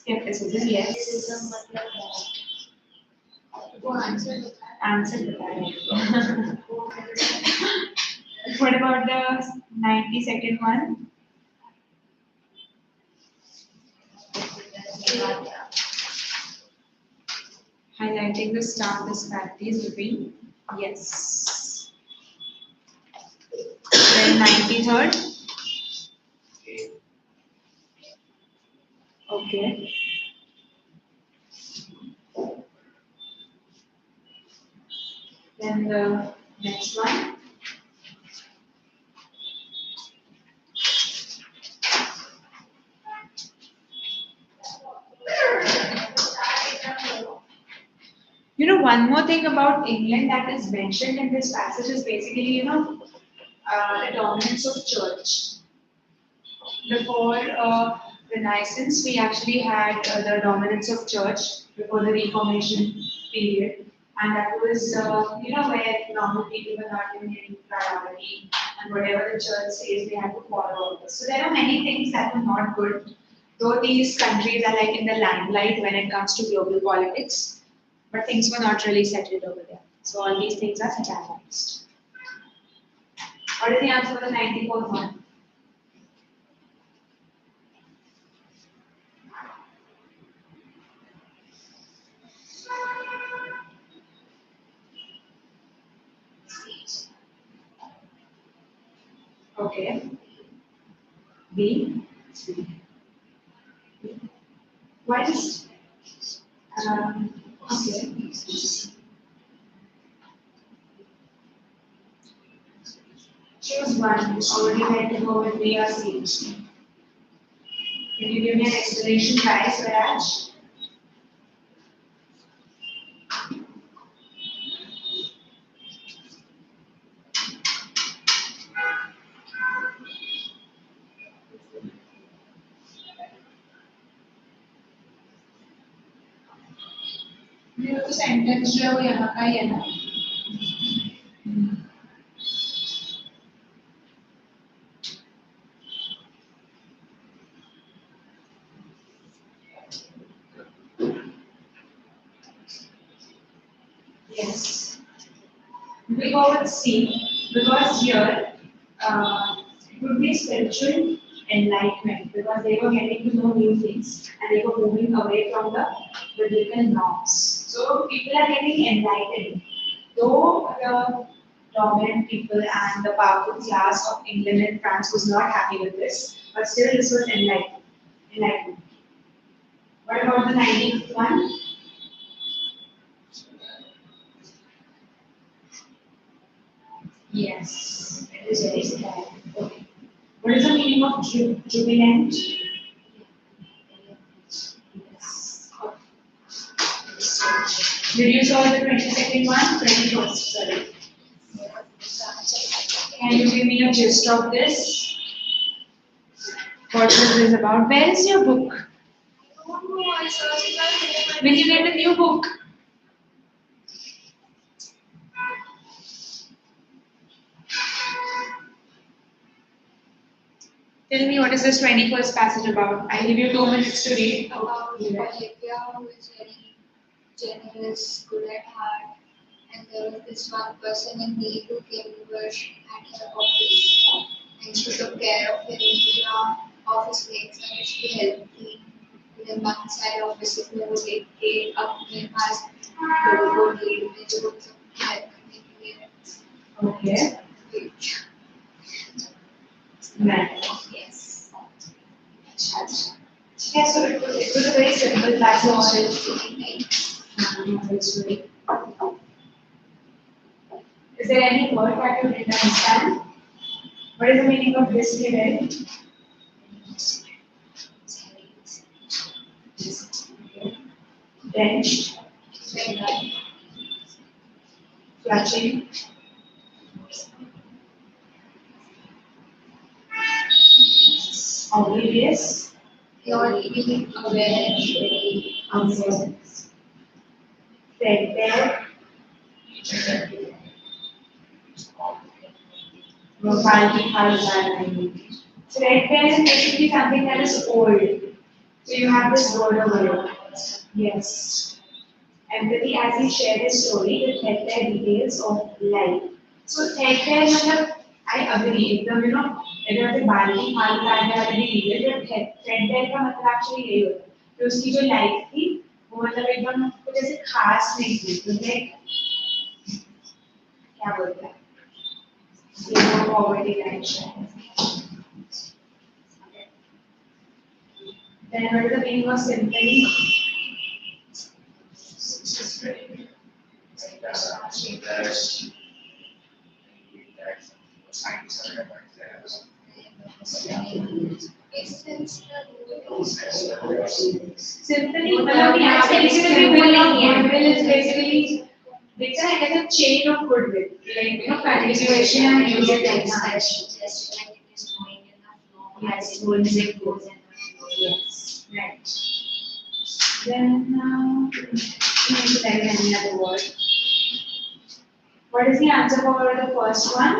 Skepticism, yes. Answer the What about the 90-second one? Highlighting the stark disparities between yes. Then 93rd. Okay. Then the next one. You know, one more thing about England that is mentioned in this passage is basically, the dominance of church. Before Renaissance, we actually had the dominance of church before the Reformation period, and that was, where normal people were not given any priority, and whatever the church says, they had to follow all this. So there are many things that were not good, though these countries are like in the limelight when it comes to global politics, but things were not really settled over there. So all these things are satirized. What is the answer for the 94th one? Okay. B. Why just okay. Choose one. Already ready to go with B or C. Can you give me an explanation, guys, Viraj? ये तो sentence जो है वो यहाँ का ही है ना? Yes. We go with C because here it would be spiritual enlightenment because they were getting to know new things and they were moving away from the biblical norms. So people are getting enlightened. Though the dominant people and the powerful class of England and France was not happy with this, but still this was enlightened. Enlightenment. What about the 19th one? Yes, it is very sad. Okay. What is the meaning of jubilant? Yes. Did you solve the 22nd one? 21st, sorry. Can you give me a gist of this? What is this about? Where is your book? When you get a new book? Tell me what is this 21st passage about? I give you 2 minutes to read. About Olivia, who is very generous, good at heart, and there was this one person in need who came over at her office, and she took care of him in office mates, and she helped him in the one side office if no one take up in past go need and she would help him. Okay. Right. Yes. Yeah, so it was a very simple passage. Is there any word that you didn't understand? What is the meaning of this today? Drenched, clutching, oblivious, Not even aware, uncertain, threadbare, threadbare is basically something that is old. So you have this word over here. Yes. Empathy as he shared his story with threadbare details of life. So threadbare मतलब I agree एकदम इधर से बाल्टी हाल काटने वाले भी लीजिए तो threadbare का मतलब actually यही होता है कि उसकी जो लाइफ थी वो मतलब एकदम कुछ ऐसे खास नहीं थी तो क्या बोलते हैं ये वो poverty line then what is the meaning of simply simply मतलब यहाँ पे basically goodwill is basically देखा है कैसे chain of goodwill like continuation and music like Just like it is going in the flow, as it goes in the flow. yes right then you need to write any other word what is the answer for the first one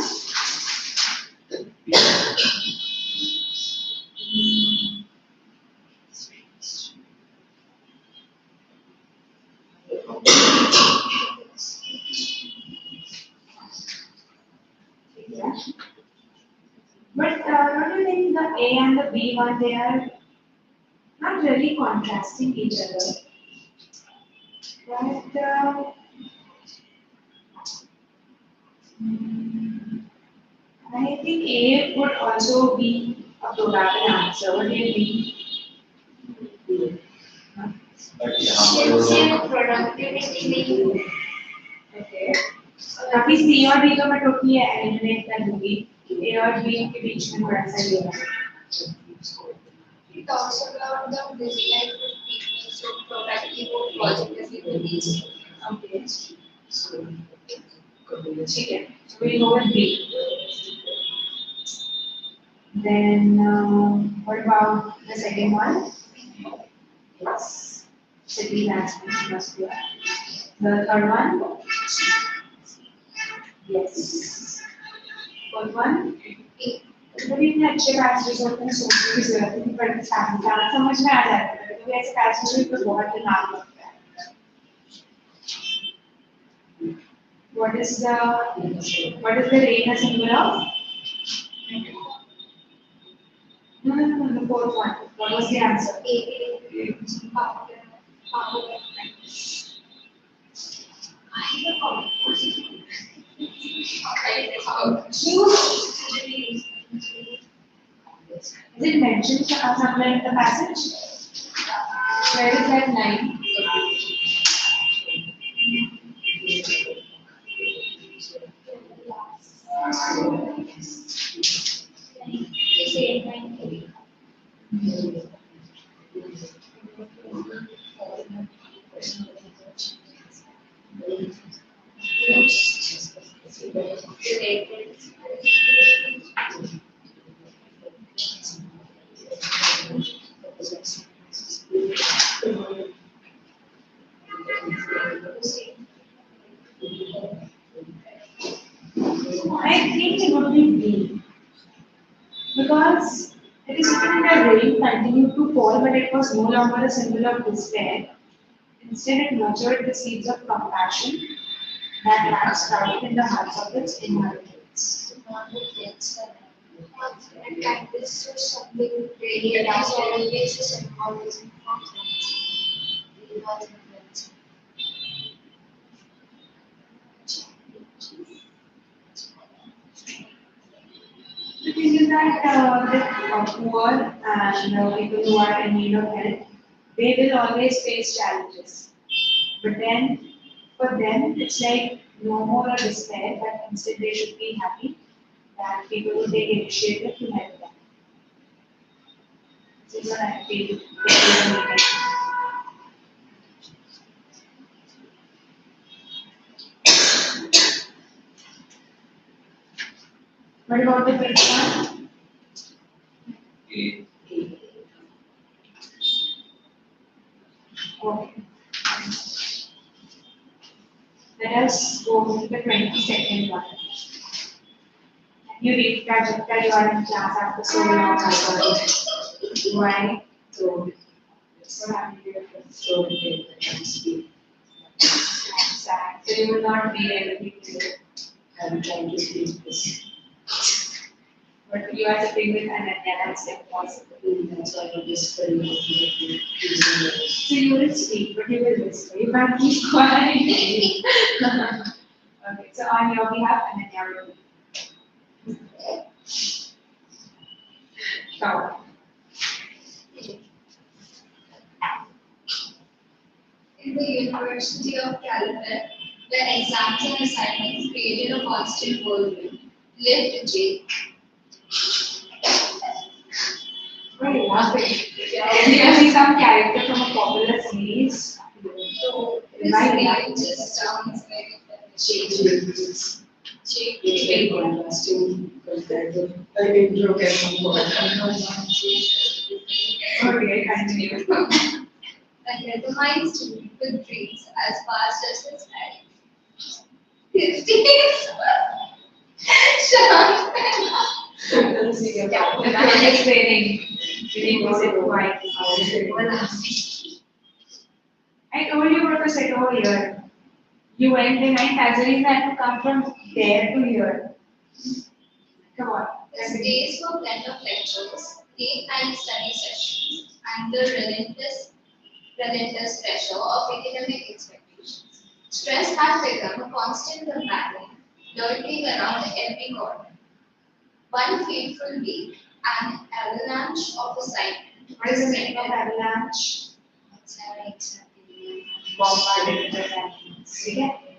but don't you think the A and the B one they are not really contrasting each other but mm, I think A would also be a probable answer. What do you think? Productivity Okay. अभी C और D तो मैं totally eliminate कर दूंगी A और B के बीच में थोड़ा सा ये है it talks about the dislike of people, so productive or positively released. okay ठीक है so we go with B then what about the second one yes city landscape must be the third one yes fourth one बड़ी इतने अच्छे passage होते हैं सोचने की जरूरत नहीं पड़ती सारा समझ में आ जाता है तो ऐसे पैसेज में बहुत दिमाग लगता है what is the rain a symbol of no the fourth one what was the answer is it mentioned somewhere in the passage where is that line I think it would be B because it is written that rain continued to fall, but it was no longer a symbol of despair. Instead, it nurtured the seeds of compassion that had sprouted in the hearts of its inhabitants. And kindness is something really that is always a symbolism of things. The thing is that the poor and people who are in need of help, they will always face challenges. But then, for them, it's like no more a despair, but instead they should be happy that people will take initiative to help them. This is what I feel. What about the fifth one? Okay. Let us go to the 22nd one. You read Prajakta, you are in class after so long. Why? So, What happened to your friend? So they can speak. Sad. So you will not need anything to do. I'm trying to speak this. But you are sitting with Ananya, that's impossible. That's why I'm just very using this. So you will speak, but you will whisper. You can't keep quiet. Okay, so on your behalf, Ananya will cover. In the University of Calicut, where exams and assignments created a constant whirlwind, lived Jake. Why are you laughing? Can you see some character from a popular series? So his Right. name just sounds very Change familiar. it's Jake. very contrasting compared to an intro get from what Okay, continue. And determines to read with dreams as fast as his head. His dreams were sharp. I'm explaining. You need to sit quiet. I told you what to sit over here. You went behind, that's the reason I had to come from there to here. Come on. His days were blend of lectures, late-night study sessions, and the relentless pressure of academic expectations. Stress had become a constant companion, lurking around every corner. One fateful week, an avalanche of assignment What is the meaning of avalanche? Bombarded with assignments. Okay?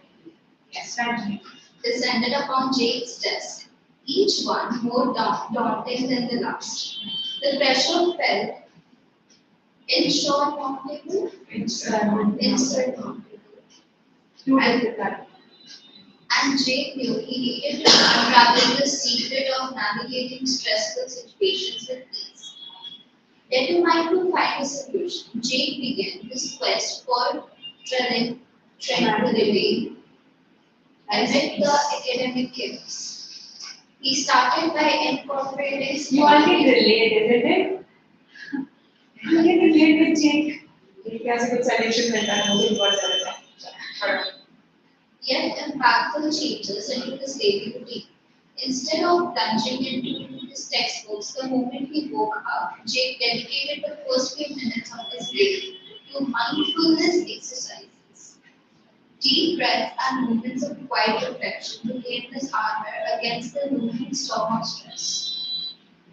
Yes, continue. descended upon Jake's desk, each one more daunting than the last. The pressure felt insurmountable, insurmountable, Too difficult. and Jake knew he needed to unravel the secret of navigating stressful situations with ease. Determined to find a solution, Jake began his quest for tranquility amid the academic chaos. He started by incorporating You all can relate, isn't it? You can relate with Jake. Jake has a good solution when I'm moving towards everything. yet impactful changes into his daily routine. Instead of plunging into his textbooks the moment he woke up, Jake dedicated the first few minutes of his day to mindfulness exercises. Deep breaths and moments of quiet reflection became his armor against the looming storm of stress.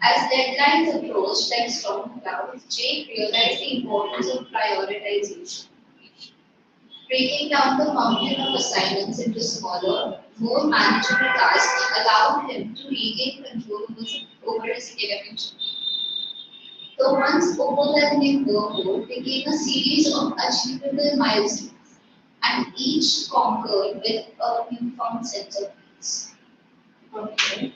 As deadlines approached like storm clouds, Jake realized the importance of prioritization. Breaking down the mountain of assignments into smaller, more manageable tasks allowed him to regain control over his academic journey. The once overwhelming workload became a series of achievable milestones, and each conquered with a newfound sense of peace. Okay.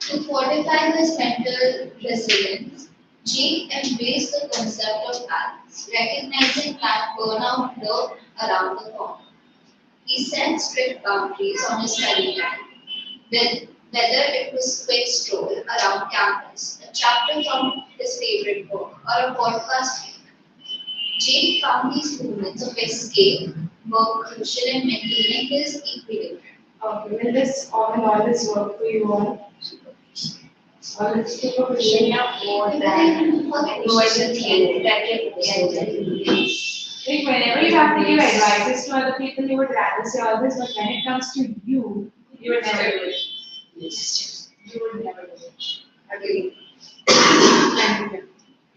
To fortify his mental resilience, Jake embraced the concept of balance, recognizing that burnout lurked around the corner. He set strict boundaries on his study time, whether it was a quick stroll around campus, a chapter from his favorite book, or a podcast break. Jake found these moments of escape were crucial in maintaining his equilibrium. Okay, will this all this work for you all? All this supervision more than No, I just think that it like whenever you have to give advices to other people, you would rather say all this, but when it comes to you, you would never do it. Yes. You would never do it. Agree.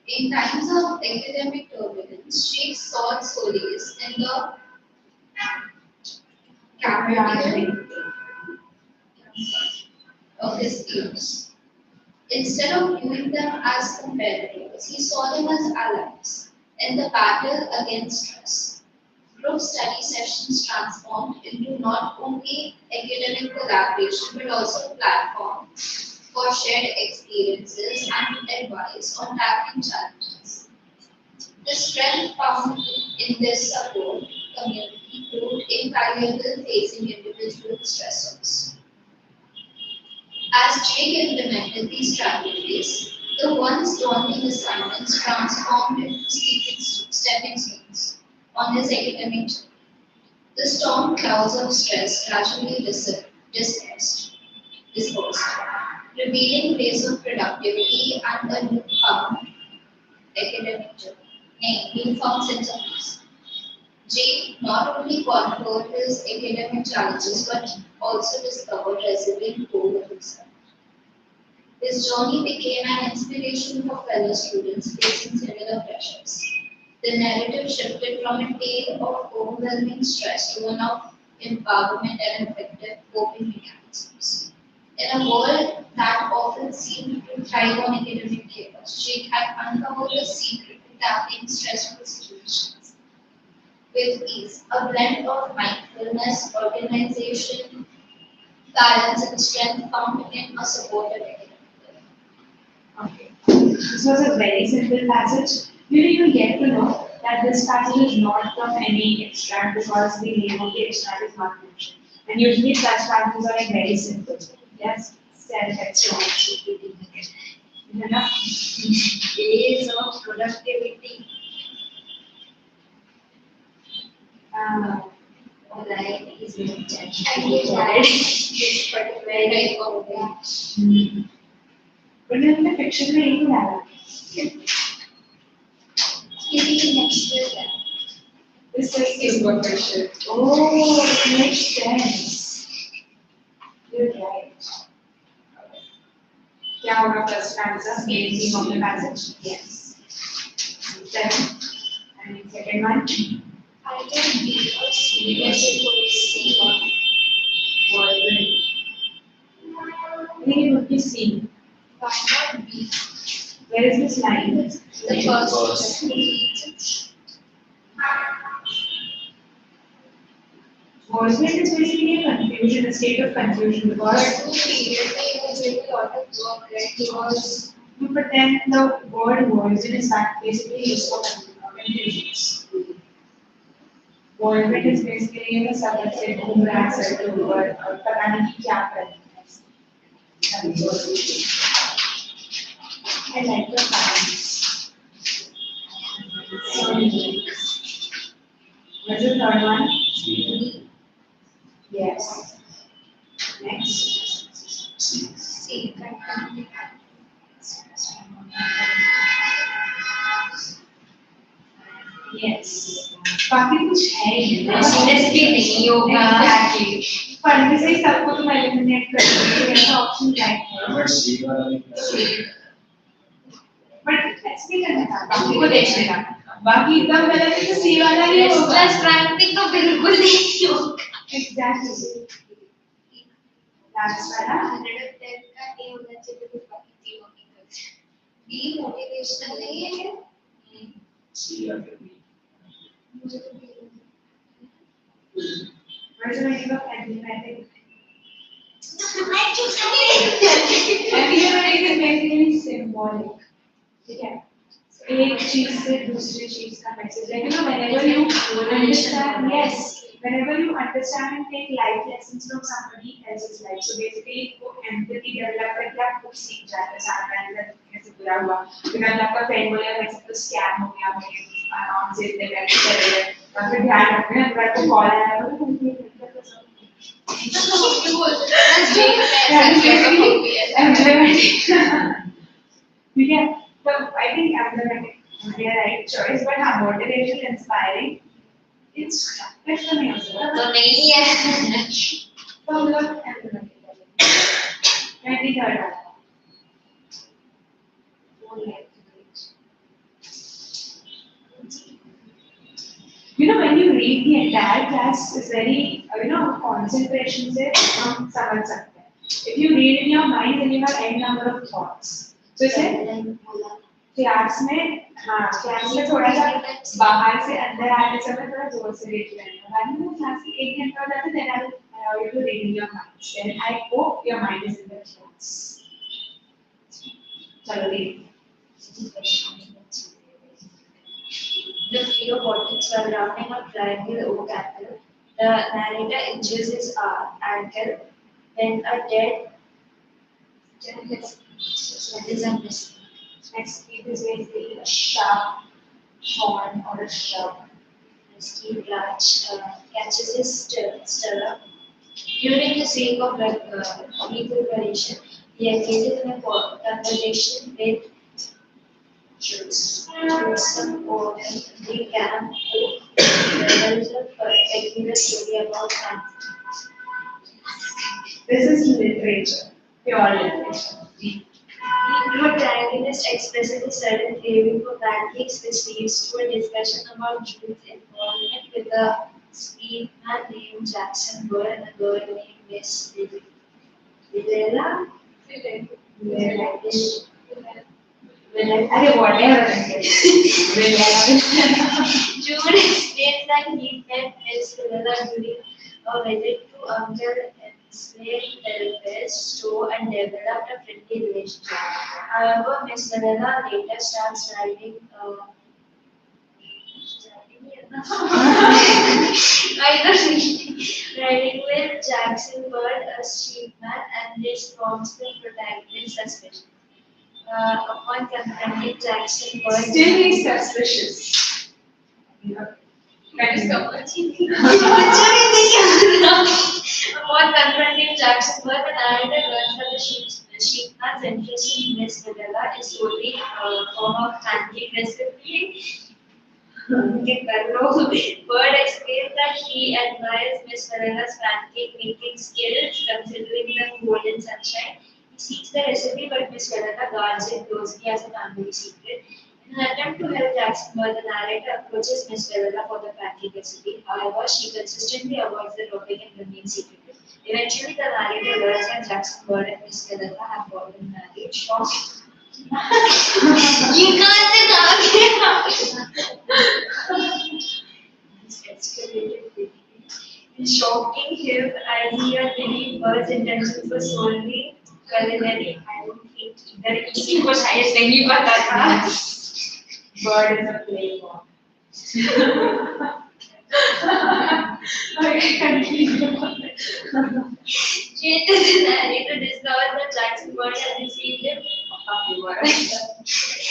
In times of academic turbulence, Jake sought solace in the camaraderie of his peers. Instead of viewing them as competitors, he saw them as allies in the battle against stress. Group study sessions transformed into not only academic collaboration but also platforms for shared experiences and advice on tackling challenges. The strength found in this support community proved invaluable facing individual stressors. As Jake implemented these strategies, the once daunting assignments transformed into sleeping stones. overwhelming scenes on his academic journey. The storm clouds of stress gradually dispersed, revealing ways of productivity and a newfound academic journey, newfound sense of peace. Jake not only conquered his academic challenges but also discovered resilient hope in himself. His journey became an inspiration for fellow students facing similar pressures. The narrative shifted from a tale of overwhelming stress to one of empowerment and effective coping mechanisms. In a world that often seemed to thrive on academic chaos, Jake had uncovered a secret to tackling stressful situations with ease, a blend of mindfulness, organization, balance, and strength found in a supportive academic life. Okay. This was a very simple passage. You get to know that this passage is not from any extract because the name of the extract is not mentioned. And usually such passages are like very simple. Yes, self-explanatory. Enough. Days of productivity, variety is limited. And we tried this particular type of thing. But in the fiction में यही डाला. Maybe next year then. This is what fiction. Oh, it makes sense. You're right. क्या होगा first stanza? Main theme of the passage. Yes. Second. And second one. I can be a serious police Whirlwind. I think it would be C. Why not be Where is this line? the first to lead? Whirlwind is basically a confusion, a state of confusion But because, to period में मुझे भी lot of work right because but then the word whirlwind is basically used for confusions. Whirlwind is basically a subject से घूम रहा है circle over और पता नहीं कि क्या कर रहा है. I like the balance. What's the third one? Yes. Next. see continue. Yes. बाकी कुछ है ही नहीं. Seriously नहीं होगा. Exactly. पढ़ने से ही सबको तुम एलिमिनेट कर दोगे. ऐसा ऑप्शन क्या है? But C वाला भी बट एक्सप्लेन करना था. बाकी को देख लेना. बाकी एकदम गलत है तो सी वाला ही होगा. Restless cramping तो बिल्कुल नहीं होगा. Exactly. Last वाला. 110 का A होना चाहिए तो बाकी C होनी चाहिए. B मोटिवेशनल नहीं है क्या? C या फिर B. मुझे तो B What is the meaning of enigmatic? I choose anything. Enigmatic is basically symbolic. ठीक है. एक चीज से दूसरी चीज का मैसेज है. Whenever you understand, yes, whenever you understand and take life lessons from somebody else's life, so basically वो empathy develop करके आप कुछ सीख जाते हैं. सामने कैसे बुरा हुआ. बिना आपका फ्रेंड बोले वैसे तो स्कैम हो गया मेरे अकाउंट से इतने पैसे चले गए. और फिर ध्यान रखना है अगर आपको कॉल आया तो तुम ये ठीक है. So I think emblematic would be a right choice, but हाँ motivational, inspiring, it's अच्छा नहीं हो सकता. तो नहीं है. तो हम लोग emblematic करेंगे. 23rd वाला. When you read the entire class is very, concentration से हम समझ सकते हैं. If you read in your mind, then you have n number of thoughts. So इसे क्लास में थोड़ा सा बाहर से अंदर आने समय थोड़ा जोर से read करना. बाद में क्लास में 1 घंटा हो जाता है, then I will allow you to read in your mind. Then I hope your mind is in the class. चलो read. The few bodies surrounding a triangle oak apple. The narrator injures his ankle when a dead journalist is missing. Next, it is basically a sharp thorn or a shrub. Steve Larch catches his stirrup. During this week of recuperation, he engages in a conversation with Judson or the camp who tells a particular story about something. This is literature, pure literature. The protagonist expresses a sudden craving for pancakes, which leads to a discussion about Jude's involvement with a sweet man named Jackson Bird and a girl named Miss Villela. अरे whatever. Jude explains that he met Miss Villela during a visit to Uncle Enslaved Therapist store and developed a friendly relationship. However, Miss Villela later starts riding with Jackson Bird, a sheepman, and this prompts the protagonist's suspicion. Upon confronting Jackson Bird, Still he's suspicious. That is so much. Upon confronting Jackson Bird, the narrator learns that the sheepman's interest in Miss Vidala is solely for her pancake recipe. Bird explains that he admires Miss Vidala's pancake making skills, considering the golden sunshine. He seeks the recipe, but Miss Vidala guards it closely as a family secret. In an attempt to help Jackson Bird, the narrator approaches Miss Vidala for the pancake recipe. However, she consistently avoids the topic and remains secretive. Eventually, the narrator learns that Jackson Bird and Miss Vidala have gotten married. Shock. You can't shocking him as he had believed Bird's intentions were solely culinary. I don't think either किसी को शायद नहीं पता था. Bird is a playboy. Okay, continue. Later, the narrator discovers that Jackson Bird had received him.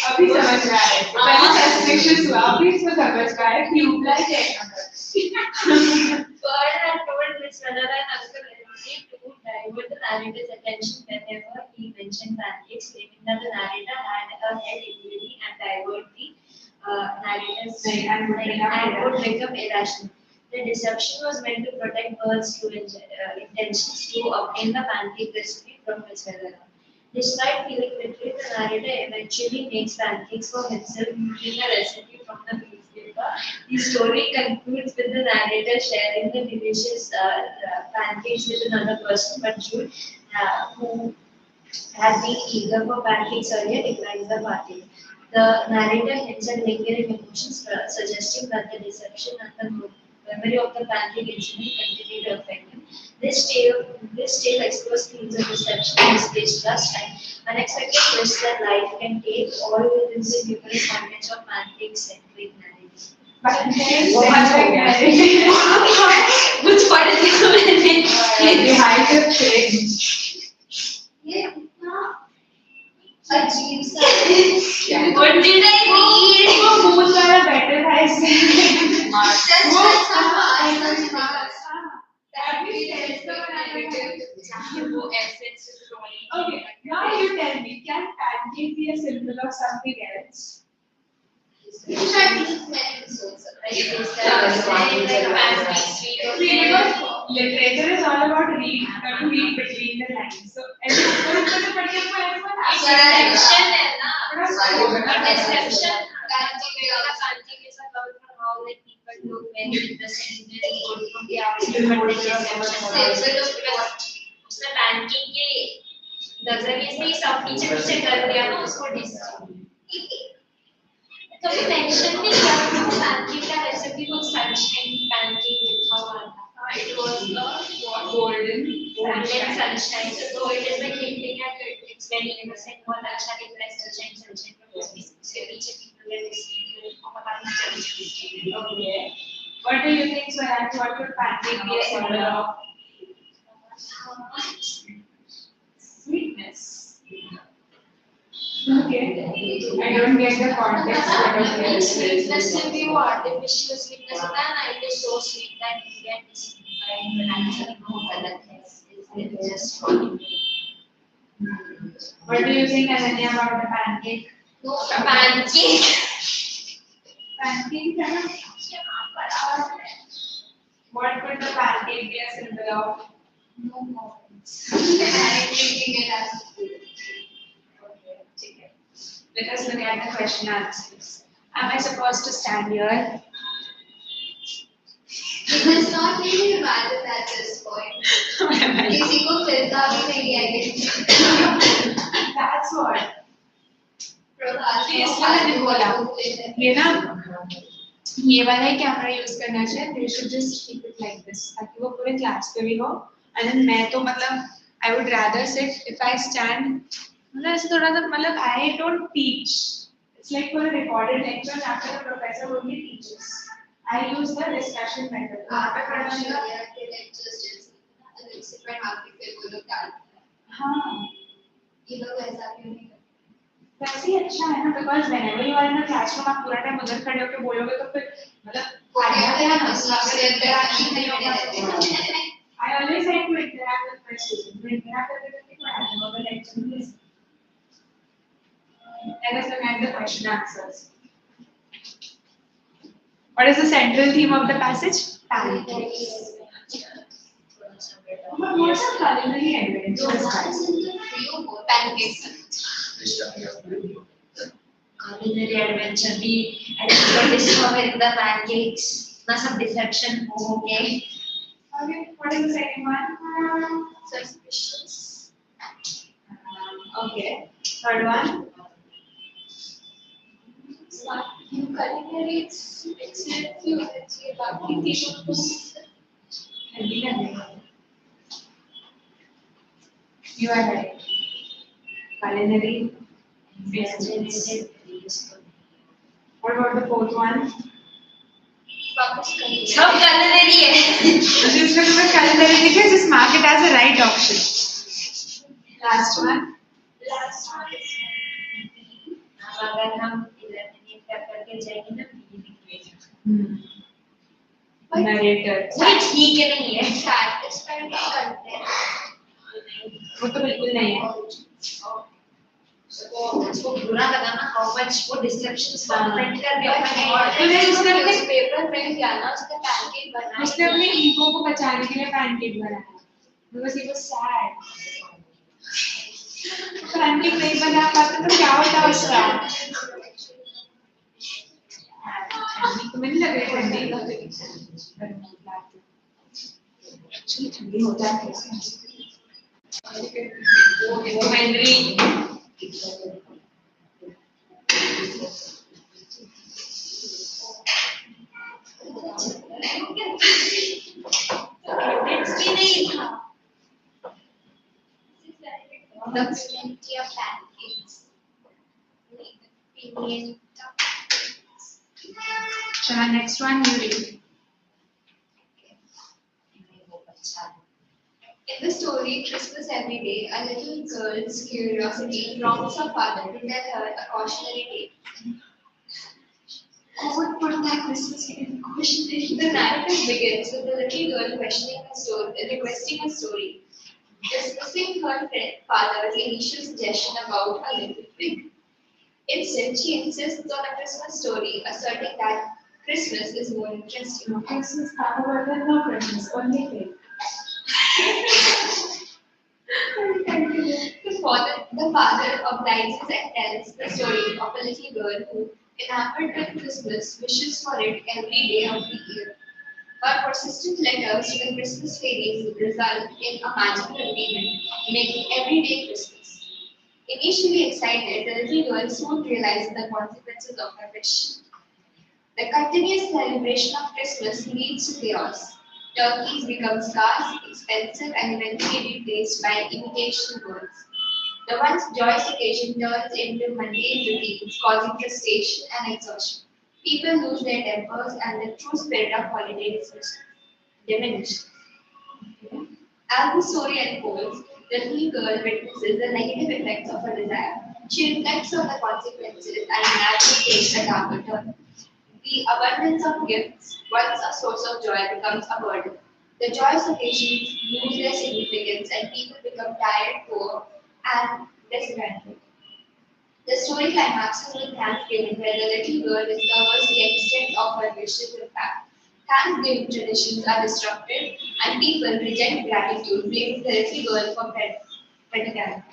अभी समझ में आ रहा है. पहले suspicious हुआ, अभी इसमें समझ में आ रहा है. Tube like है. Bird had told Miss Vanilla and Uncle Henry to divert the narrator's attention whenever he mentioned pancakes, claiming that the narrator had a head injury and divert the narrator's and would become irrational. The deception was meant to protect Bird's true intentions to obtain the pancake recipe from Miss Vanilla. Despite feeling betrayed, the narrator eventually makes pancakes for himself using a recipe from the newspaper. The story concludes with the narrator sharing the delicious pancakes with another person, but Jude, who had been eager for pancakes earlier, declines the party. The narrator hints at lingering emotions, suggesting that the deception and the memory of the pancake incident continue to affect him. This tale explores themes of deception, misplaced trust, and unexpected twists that life can take, all within the humorous context of pancake-centric narrative. Which part is the Behind the cringe. Yeah, no. अजीब सा What did I read? वो बहुत सारा better था इससे. Okay, now you tell me, can pancake be a symbol of something else? Because literature is all about read between the lines. So, Deception is about how that people look when interested in good from the outside, but the deception उसने pancake के नजरिए से ही सब पीछे कर दिया ना उसको कभी मेंशन नहीं किया था pancake का रेसिपी कुछ sunshine pancake लिखा हुआ था. It was a golden sunshine. So it is like hinting at it. It's very innocent. बहुत अच्छा दिख रहा है sunshine पर उसके पीछे people are listening to पता नहीं चल Okay. What do you think, Swaraj? What would pancake be a symbol of? Sweetness. Okay. I don't get the context out of this. Sweetness in view, artificial sweetness, and it is so sweet that you get dissatisfied, but actually no colorless. It's just What do you think, Ananya, about the pancake? no pancake. Pancake, है ना? What could the pancake be a symbol of? No comments. I'm taking it as food. Okay, ठीक है. Let us look at the question answers. Am I supposed to stand here? It's not really imagine at this point. किसी को फिरता भी नहीं है ये. That's what. प्रभात ये इस वाला नहीं बोला. ये ना ये वाला ही कैमरा यूज करना चाहिए. They should just keep it like this. ताकि वो पूरे क्लास पे भी हो. And then मैं तो मतलब I would rather sit if I stand. मतलब ऐसे थोड़ा सा मतलब I don't teach. It's like for a recorded lecture and after the professor only teaches. I use the discussion method. वहाँ पे पढ़ना हाँ वैसे ही अच्छा है ना because whenever you are in a classroom आप पूरा टाइम उधर खड़े होकर बोलोगे तो फिर मतलब आया क्या ना नहीं होगा. I always like to interact with my students. मैं interact करते करते पढ़ाती हूँ अगर lecture में. Let us look at the question answers. What is the central theme of the passage? Pancakes. But what's a culinary adventure? Culinary adventure भी discovering the pancakes. ना सब deception हो गए. Okay, what is the second one? Suspicious. Okay. Third one? Culinary, it's about You are right. Culinary. What about the fourth one? सब culinary है. Just look at the culinary because just mark it as a right option. Last one. अगर हम eliminate करके जाएंगे ना B लिखेंगे. Narrator. वो ठीक है नहीं है. satisfied content. वो तो बिल्कुल नहीं है. उसको बुरा लगा ना how much वो deceptions print कर दिया उसने अपने पेपर प्रिंट किया ना उसने पैनकेक बनाया. उसने अपने ईगो को बचाने के लिए पैनकेक बनाया. Because he was sad. Pancake नहीं बना पाता तो क्या होता उसका? तो मैंने लग रही ठंडी. एक्चुअली ठंडी हो जाती है. वो Henry The plenty of pancakes. Opinion. Shall next one you read. In the story Christmas Every Day, a little girl's curiosity prompts her father to tell her a cautionary tale. The narrative begins with the little girl questioning her story, requesting a story, dismissing her father's initial suggestion about a little pig. Instead, she insists on a Christmas story, asserting that Christmas is more interesting. No Christmas, no Christmas, only cake. The father obliges and tells the story of a little girl who, enamored with Christmas, wishes for it every day of the year. Her persistent letters to the Christmas fairies result in a magical agreement, making every day Christmas. Initially excited, the little girl soon realizes the consequences of her wish. The continuous celebration of Christmas leads to chaos. Turkeys become scarce, expensive, and eventually replaced by imitation birds. The once joyous occasion turns into mundane routines, causing frustration and exhaustion. People lose their tempers, and the true spirit of holiday is diminished. As the story unfolds, the little girl witnesses the negative effects of her desire. She reflects on the consequences and naturally takes a darker turn. The abundance of gifts, once a source of joy, becomes a burden. The joyous occasions lose their significance and people become tired, poor, and disgruntled. The story climaxes with Thanksgiving, where the little girl discovers the extent of her vicious impact. Thanksgiving traditions are disrupted, and people reject gratitude, blaming the little girl for predicament.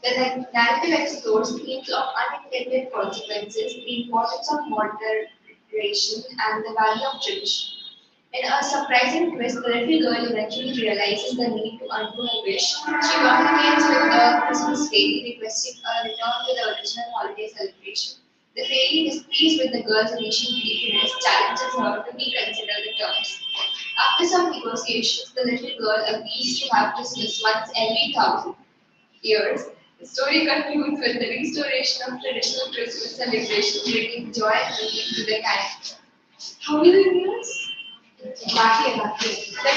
The narrative explores themes of unintended consequences, the importance of moderation, and the value of tradition. In a surprising twist, the little girl eventually realizes the need to undo her wish. She communicates with the Christmas fairy, requesting a return to the original holiday celebration. The fairy, displeased with the girl's initial greediness, challenges her to reconsider the terms. After some negotiations, the little girl agrees to have Christmas once every 1,000 years. The story concludes with the restoration of traditional Christmas celebration, bringing joy and meaning to the character. How many years? The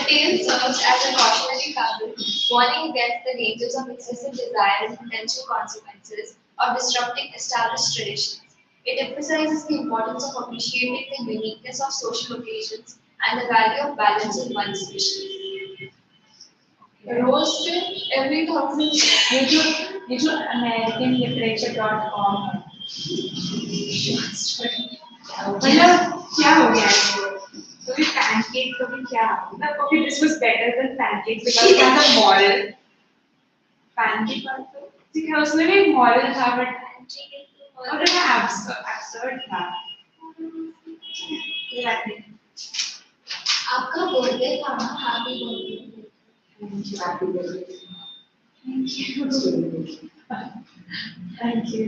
tale serves as a cautionary fable, warning against the dangers of excessive desire and potential consequences of disrupting established traditions. It emphasizes the importance of appreciating the uniqueness of social occasions and the value of balance in one's wishes. Roasted every 1,000 years. ये जो americanliterature.com है मतलब क्या हो गया इसको कभी pancake कभी क्या मतलब okay this was better than pancakes because it has a moral pancake तो ठीक है उसमें भी एक moral था but और ये absurd था आपका बर्थडे था ना happy birthday Happy birthday. thank you thank you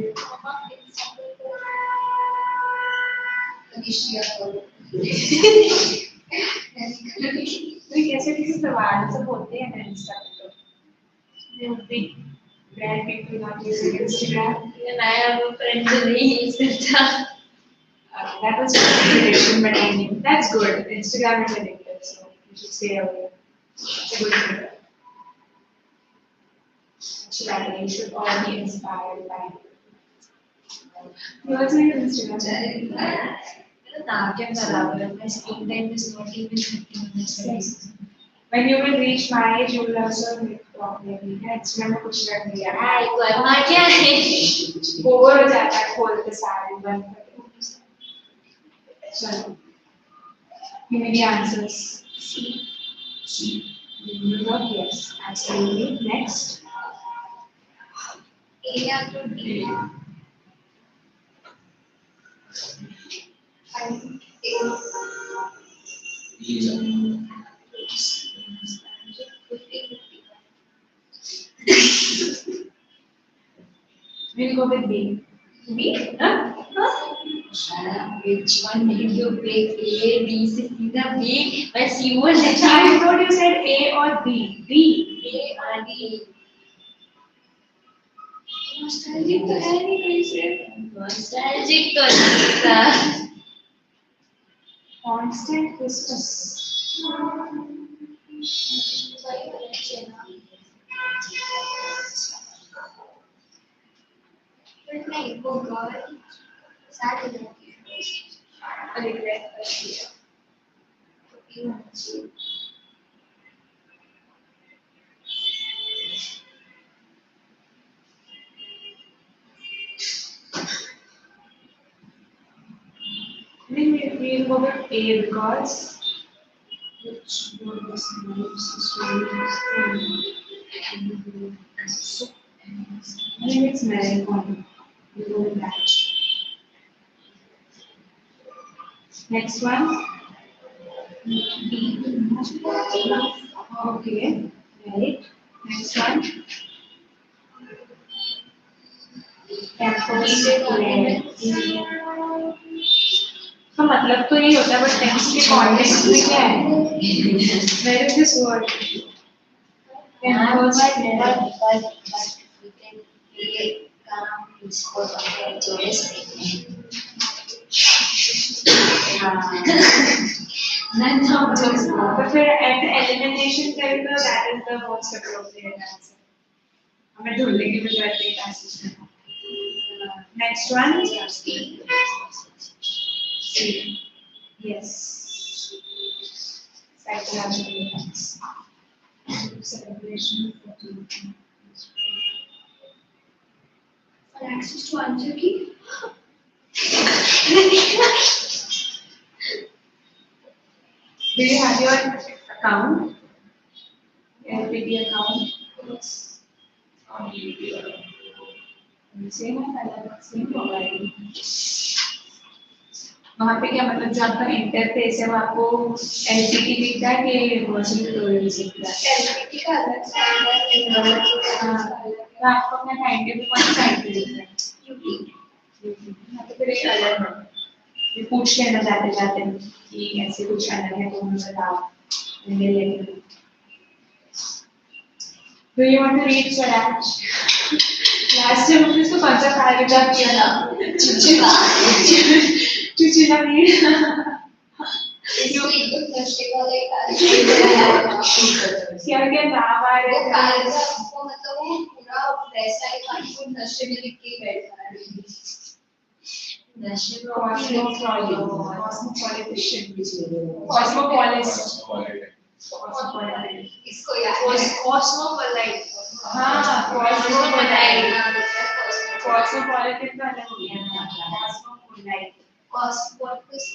तो कैसे किसी सवाल से बोलते हैं ना इंस्टा पे तो they would be glad people not using Instagram I have a friend who is Insta. that was just a tradition but I knew that's good Instagram is addictive so you should stay away it's a good thing actually you should all be inspired by you also use Instagram My screen time is not even 30 minutes. when you will reach my age you will also probably Instagram में कुछ कर दिया Hi, करना क्या है? Bore हो जाता है खोलते सारे बंद करके चलो give me the answers C you know yes absolutely next A to D. I think A. we'll go with B B? huh? Which one did you pick? A, B, C, the B, but C was the I child. thought you said A or B D A or D? Nostalgic तो है नहीं कोई से. Nostalgic तो नहीं था. constant Christmas वही बच्चे ना. But नहीं वो girl sad हो जाती है. regret करती है तो B होना चाहिए. I think we'll go with A because which one was the most stories I think it's melancholy. We'll go with that. Next one. Okay. Right. Next one. Campus तो मतलब तो यही होता है बट टेक्स्ट के context में क्या है where is this word But we can create calm, peaceful, and joyous thing. That's how jokes go. तो फिर at the elimination time तो that is the most appropriate answer हमें ढूंढने की भी जरूरत नहीं है Next one. C. C. Yes. Psychological effects. Celebration. For access to answer key. Do you have your account? LPT account? Yes. Same है अलग सेम होगा ये वहाँ पे क्या मतलब जो आपका इंटरफेस है वो आपको एलपीटी दिखता है कि यूनिवर्सल ट्यूटोरियल्स दिखता है एलपीटी का अलग साइड है, यूनिवर्सल का अलग तो आपको अपना टाइम टेबल कौन सा साइड पे दिखता है यूट्यूब। हाँ तो फिर एक अलग है ये पूछ लेना जाते जाते कि ऐसे कुछ अलग है तो मुझे बताओ मैं लेके Do you want to read Swaraj? Last time हमने इसको कौन सा पैराग्राफ किया था? चुचुला। चुचुला read. इसमें नशे वाला एक पैराग्राफ क्या क्या नाम आ रहे वो थे? पैराग्राफ को मतलब वो पूरा वैसा ही था कि वो नशे में लिख के बैठा है। नशे में Cosmopolis. इसको याद है। कॉस्मोपोलाइट हाँ, कॉस्मोपोलाइट cosmopolitan का अलग हो गया cosmopolite. What is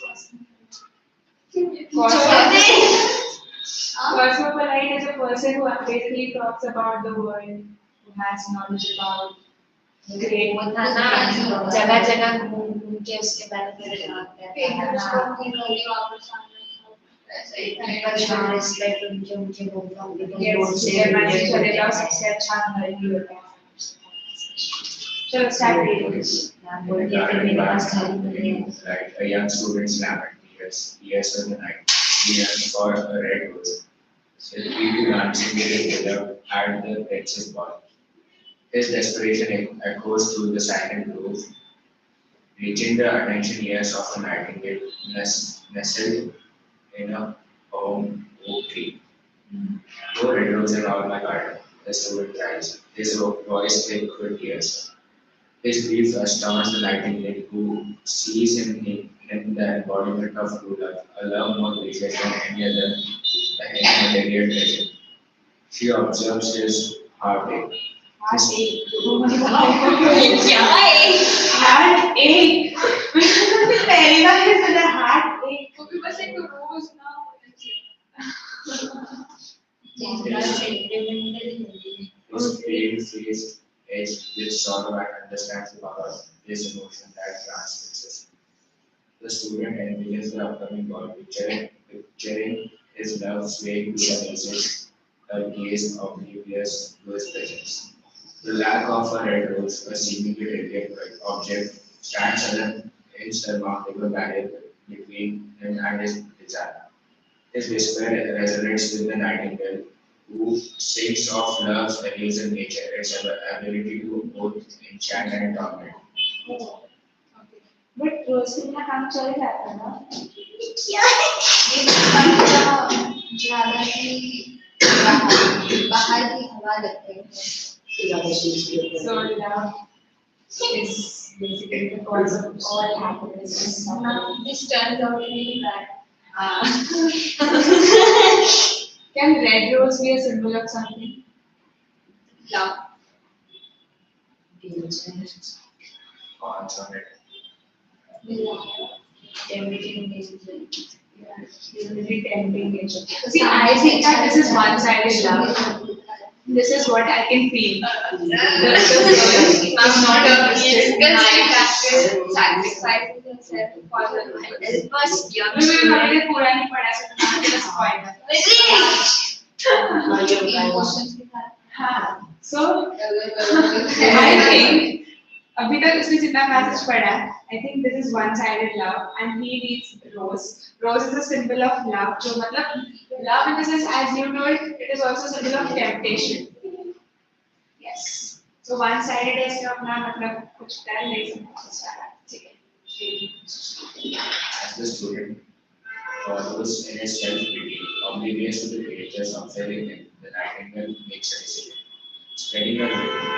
Cosmopolite is a person who basically talks about the world, who has knowledge about great. वो था ना जगह जगह घूम घूम के उसके बारे में बताते हैं रिस्पेक्ट उनके उनके चले जाओ सबसे अच्छा घर ही होता है चलो start Like a young student's lament, years of the night, he yearns for a red rose. So he dancing with his beloved at the Texas ball. His desperation echoes through the silent grove, reaching the attention ears of a nightingale nestled in a home oak tree. No red rose in all my garden, the student cries, his voice thick with tears. His grief astounds the nightingale, who sees in him the embodiment of true love, a love more precious than any material treasure. She observes his heartache. क्या है Heartache. पहली बार ये सुना heartache. वो भी बस एक रोज ना होना His pale face edged with sorrow and understands the power of this emotion that transfixes. The student envisages the upcoming ball, picturing his love swaying to the music, her gaze oblivious to his presence. The lack of a red rose, a seemingly radiant object, stands as an insurmountable barrier between him and his desire. His whisper resonates with the nightingale, who sings of love's elusive nature, its ability to both enchant and torment. But रोज में काम चल जाता है ना ज्यादा ही बाहर की हवा लगते हैं so love is basically the cause of all happiness this turns out really bad can red rose be a symbol of something love Cons on it. tempting nature it's really tempting nature see I think that this is one-sided love this is what I can feel I'm not a sacrificing yourself for the life. it was young मैंने पूरा नहीं पढ़ा है तो मुझे बस point Emotions के साथ हाँ so I think अभी तक उसने जितना passage पढ़ा है I think this is one-sided love and he needs rose. Rose is a symbol of love जो मतलब love in the sense as you told it is also a symbol of temptation. Yes. So one-sided है इसका अपना मतलब कुछ कर नहीं सकता ठीक है As the student follows in his self-pity, oblivious to the dangers of failing him, the nightingale makes a decision. Spreading her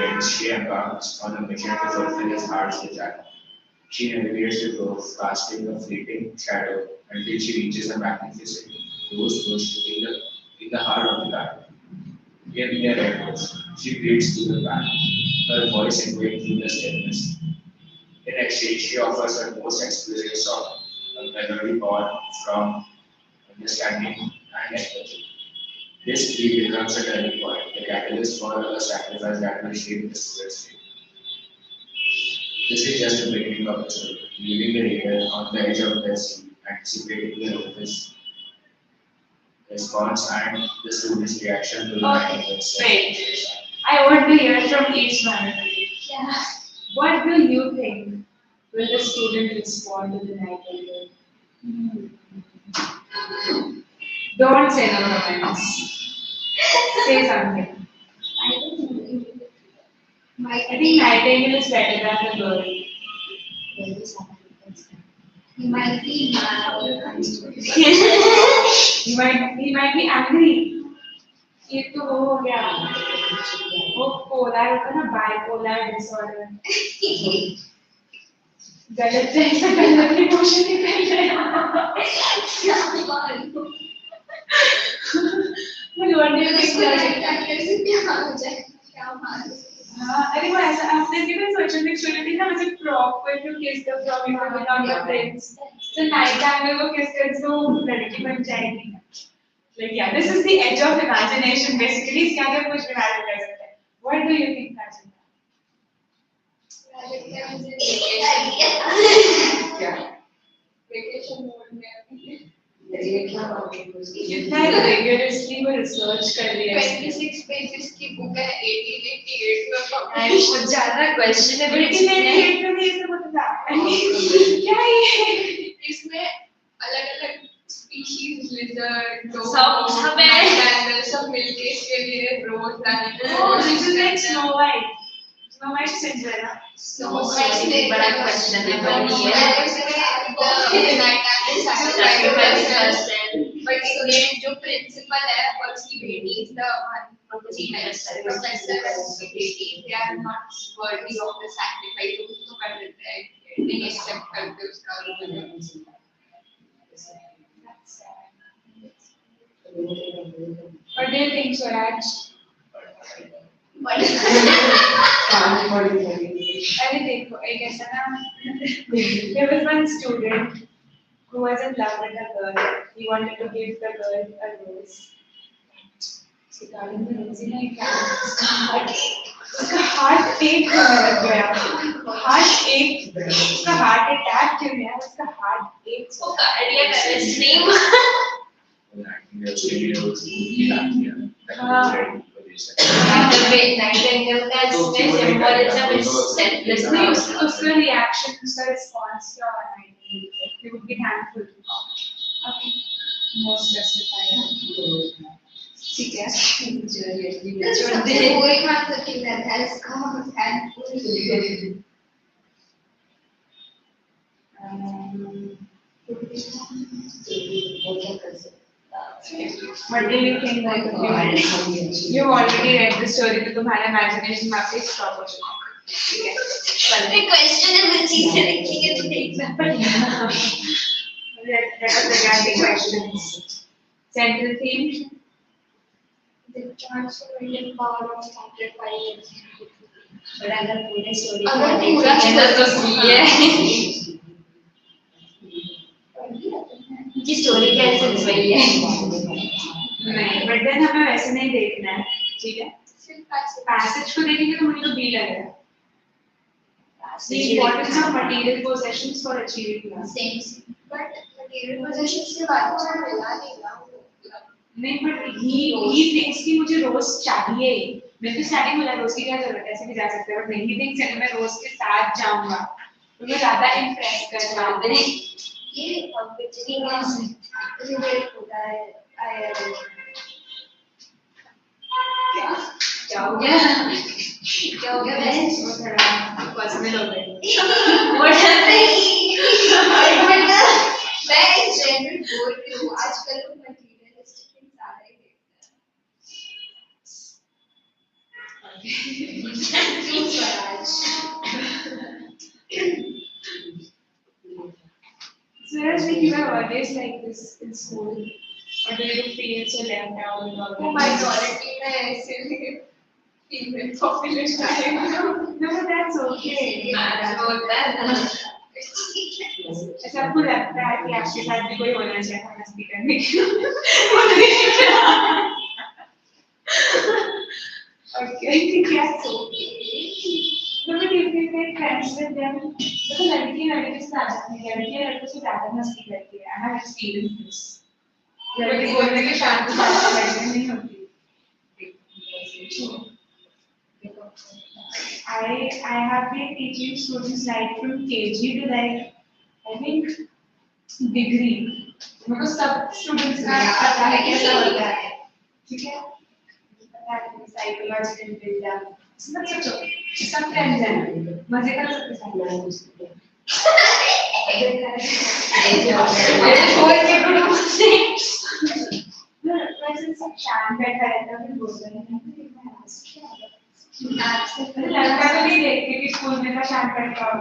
wings, she embarks on a mission to fulfill his heart's desire. She navigates the grove, casting a fleeting shadow until she reaches a magnificent rose bush in the heart of the garden. Here we are red rose. She breathes through the back, her voice echoing through the stillness. In exchange, she offers her most exquisite song, a melody born from understanding and empathy. This plea becomes a turning point, the catalyst for a sacrifice that will shape the student's fate. This is just the beginning of the story, leaving the reader on the edge of their seat, anticipating his response and the student's reaction to the Okay, events. wait. I want to hear from each one of you. Yeah. What do you think will the student respond to the nightingale? Don't say no comments. Say something. I don't know. I think nightingale is better than the girl. He might be mad. He might be angry. ये तो वो हो गया वो polar होता है ना bipolar disorder गलत जैसा गलत इमोशन निकल रहा मैं लौटने में उसको लगता से प्यार हो जाए क्या मालूम हाँ अरे वो ऐसा आपने भी ना सोचा भी छोटी थी ना मुझे प्रॉपर टू किस the from without your friends तो नाइट टाइम में वो किस कर तो लड़की बन जाएगी like yeah this is the edge of imagination basically इसके आगे कुछ भी imagine कर सकते हैं what do you think Rajin? Yeah. Vacation mode में कितना rigorously वो research कर लिया 26 पेजेस की बुक है 1888 में I कुछ ज्यादा questionable लेकिन मैंने है एक में ये सब बता क्या ये इसमें अलग-अलग स्पीशीज लिजर्ड सब है। एनिमल सब मिलके इसके लिए रोज oh this is like Snow White Cinderella Snow White बड़ा question है but बड़ी है but इसमें जो प्रिंसिपल है और उसकी बेटी is the one professor they are not worthy of the sacrifice उसको कर देता है नहीं accept करते उसका what do you think Swaraj अरे देखो एक ऐसा ना there was one student who was in love with a girl he wanted to give the girl a rose सितारों में रोज़ी नहीं क्या उसका हार्ट एक होने लग गया उसका हार्ट अटैक क्यों गया उसका हार्ट एक वो cardiac arrest नहीं nightingale का इसमें symbolism is selflessness उसका reaction उसका response क्या होना है he would be thankful okay most justified ठीक है कोई बात नहीं है इसका thankful What do you think both of you? You've already read the story तो तुम्हारा imagination वापस stop हो चुका है ठीक है मैं questionable चीजें लिखेंगे तो example let us look at the questions central theme the transformative power of sacrifice but अगर पूरे story अगर को पूरा देखेंगे तो ये कि story का essence वही है नहीं but then हमें वैसे नहीं देखना है ठीक है passage को देखेंगे तो मुझे तो बी लगेगा the importance of material possessions for achieving love same but material possessions के बाद मुझे मिला नहीं ना नहीं but he thinks कि मुझे रोज चाहिए मैं तो स्टार्टिंग बोला रोज की क्या जरूरत है ऐसे भी जा सकते हैं बट नहीं थिंक्स कि मैं रोज के साथ जाऊंगा तो मैं ज्यादा इम्प्रेस कर पाऊंगी ये बिजली का रिलेट होता है क्या हो गया वो थोड़ा पर्सनल हो गया what happened मैं जनरल बोल रही हूँ आजकल लोग मटेरियलिस्टिक थिंग्स ज्यादा ही देखते True Swaraj. Suraj, like you were always like this in school, or do you feel so left out with all Oh, the minority में ऐसे female population आएगा. No, but that's okay. Match होता है. ऐसा आपको लगता है कि आपके साथ भी कोई होना चाहिए था मस्ती करने के लिए? Okay, that's okay. No, but if you make friends with them, तो लड़की लड़के से ज्यादा नहीं, लड़कियां लड़कों से ज्यादा मस्ती करती है. I have experienced this. लड़के बोलने के शांत ज्यादा लड़के नहीं होती. I have been teaching students right from KG to like I think degree. मेरे को सब students का पता है कैसा होता है, ठीक है? पता है psychological build-up. सब सोचो, सब friends हैं, मजे कर सकते हैं. वैसे सब शांत बैठा रहता है, फिर बोल रहे हैं कितना लड़का तो नहीं देखते कि स्कूल में का शांत बैठा हो.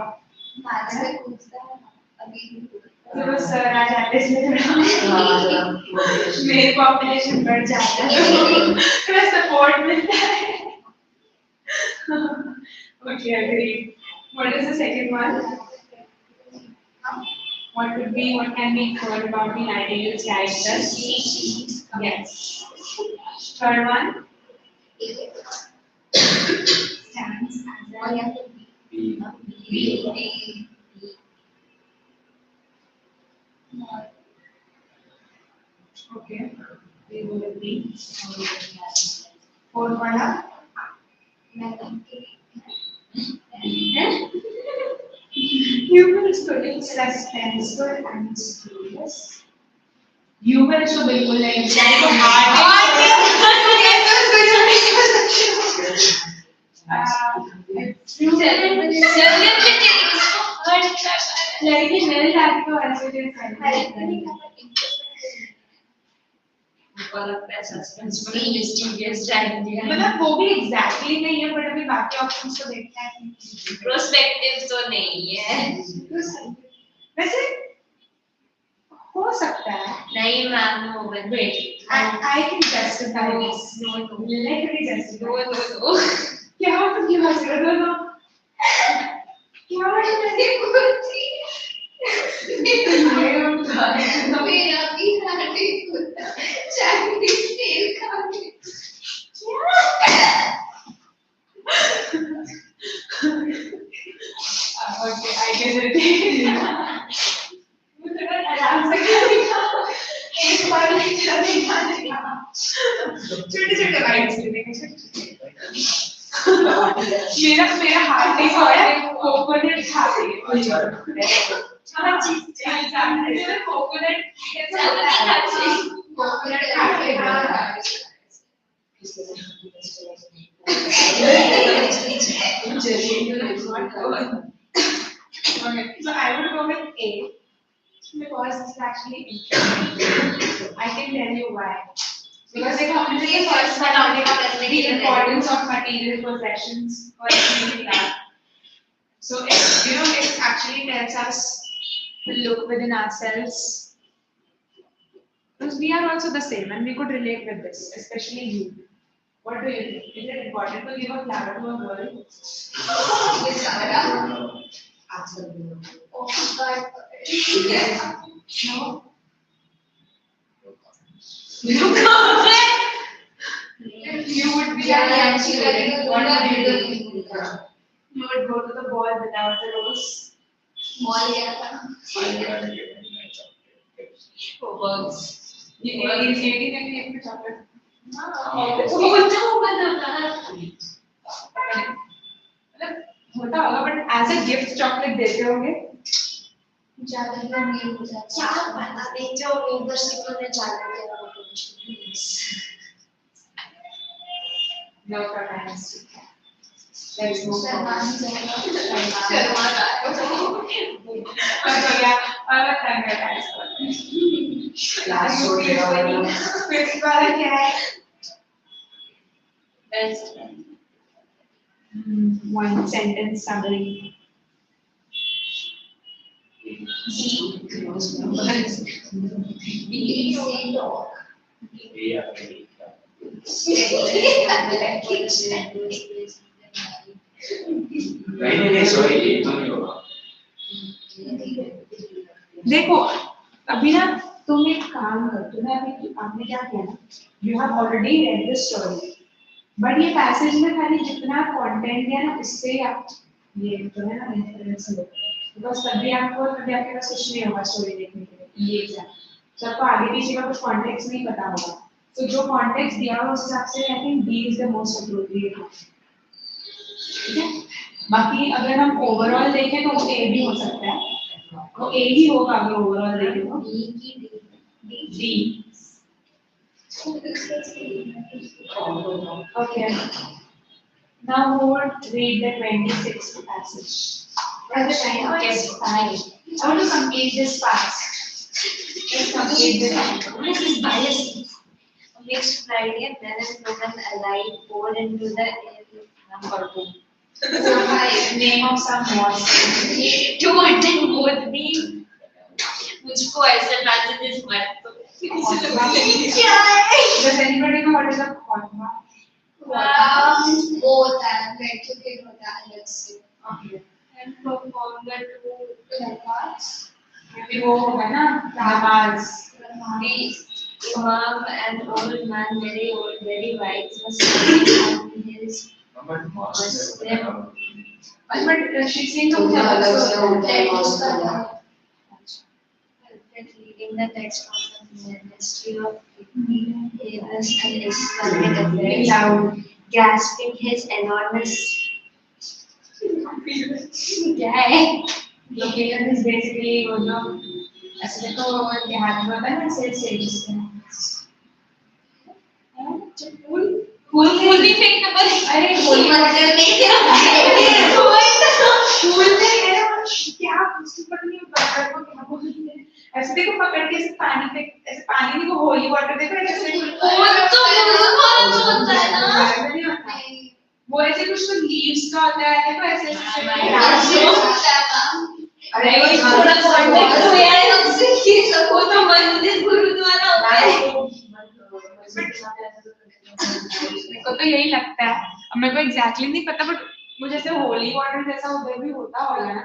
मैथ्स से पूछता है अभी. तो सर आ जाते इसलिए थोड़ा मेल पॉपुलेशन बढ़ जाता है, थोड़ा सपोर्ट मिलता है. Okay, agree. What is the second one? What can be thought about the ideal characters? Yes. Third one? Stands as a B. okay. We will agree. Fourth one? Humorous तो नहीं, suspenseful and mysterious. Humorous तो बिल्कुल नहीं, लड़की मिल जाती तो ऐसे मतलब वो भी एग्जैक्टली नहीं है, बट अभी बाकी ऑप्शंस को देखते हैं. प्रोस्पेक्टिव तो नहीं है. वैसे हो सकता है. नहीं ma'am, no wait. I can justify this. No. Let me justify. No. क्या तुम क्या हंस रहे हो? क्या नहीं बोलती. मेरा भी हाथी होता चाइनीज तेल खा के. Okay, I get it. आराम से खाएगा. एक बार नहीं खाएगा. छोटे-छोटे bites लेंगे. मेरा हाथ नहीं सोया, कोकोनट खा रही है. हाँ चीज कोकोनट खा के okay, so I would go with A because it's actually interesting. I can tell you why. Because like हमने the first one the importance of material possessions or anything like that. So it actually tells us to look within ourselves. Because we are also the same and we could relate with this, especially you. What do you think? Is it important to give a flower to a girl? ये सारा. Oh God. No. If you would be a young student, what would you do? You would go to the ball without the rose. Mall गया था. Is eating and eating chocolate. होता होगा but as a gift chocolate देते होंगे. ज़्यादा नहीं हो जाता. क्या पता नहीं जो यूनिवर्सिटी में जाने के बाद No comments. There is no Sharma comments. Sharma Yeah, और तंग है Last shot फिर वाला क्या है? Best friend. One sentence summary. Close numbers. B say dog. Yeah. नहीं नहीं सॉरी ये तो नहीं होगा देखो अभी ना तुम एक काम कर तुम्हें अभी आपने क्या किया ना you have already read the story but ये पैसेज में खाली जितना कंटेंट दिया ना उससे आप ये जो है ना रेफरेंस लो बिकॉज तभी आपके पास कुछ नहीं होगा स्टोरी देखने के लिए ये एग्जाम तो आपको आगे पीछे का कुछ कॉन्टेक्स्ट नहीं पता होगा तो जो कॉन्टेक्स्ट दिया हुआ उस हिसाब से I think B is the most appropriate ठीक है बाकी अगर हम ओवरऑल देखें तो वो ए भी हो सकता है वो ए ही होगा अगर ओवरऑल देखें तो D okay now we would read the 26th passage okay fine I want to complete this fast let's complete this This is bias. A mixed Friday, men and women alike poured into the number two. name of some mosque To attend both the मुझको ऐसा transit मत does anybody know what is a khutbah Both and educate होता है अलग से okay and perform the two rakats. maybe वो होगा ना नमाज The Imam, an old man, very old, very wise, was sitting on his number was but she's saying तो क्या अलग से होता है That is मॉस्क का reading the text of the Ministry of Awareness and Islamic Affairs, loud grasping his enormous guy. location is basically वो जो ऐसे देखो देहात में होता है ना से जिससे फूल भी फेंकना पड़ेगा। अरे होली मतलब नहीं फूल में क्या उसको पता नहीं पकड़ को क्या बोलते हैं ऐसे देखो पकड़ के ऐसे पानी पे ऐसे पानी नहीं वो होली वाटर देखो ऐसे फूल तो बहुत होता है ना। वो ऐसे कुछ तो लीव्स का होता है देखो ऐसे अरे थोड़ा कॉन्टेक्स्ट हो यार हमसे ये सब हो तो मंदिर गुरुद्वारा होता है। मेरे को तो यही लगता है अब मेरे को एग्जैक्टली नहीं पता बट मुझे जैसे होली वाटर जैसा उधर भी होता होगा ना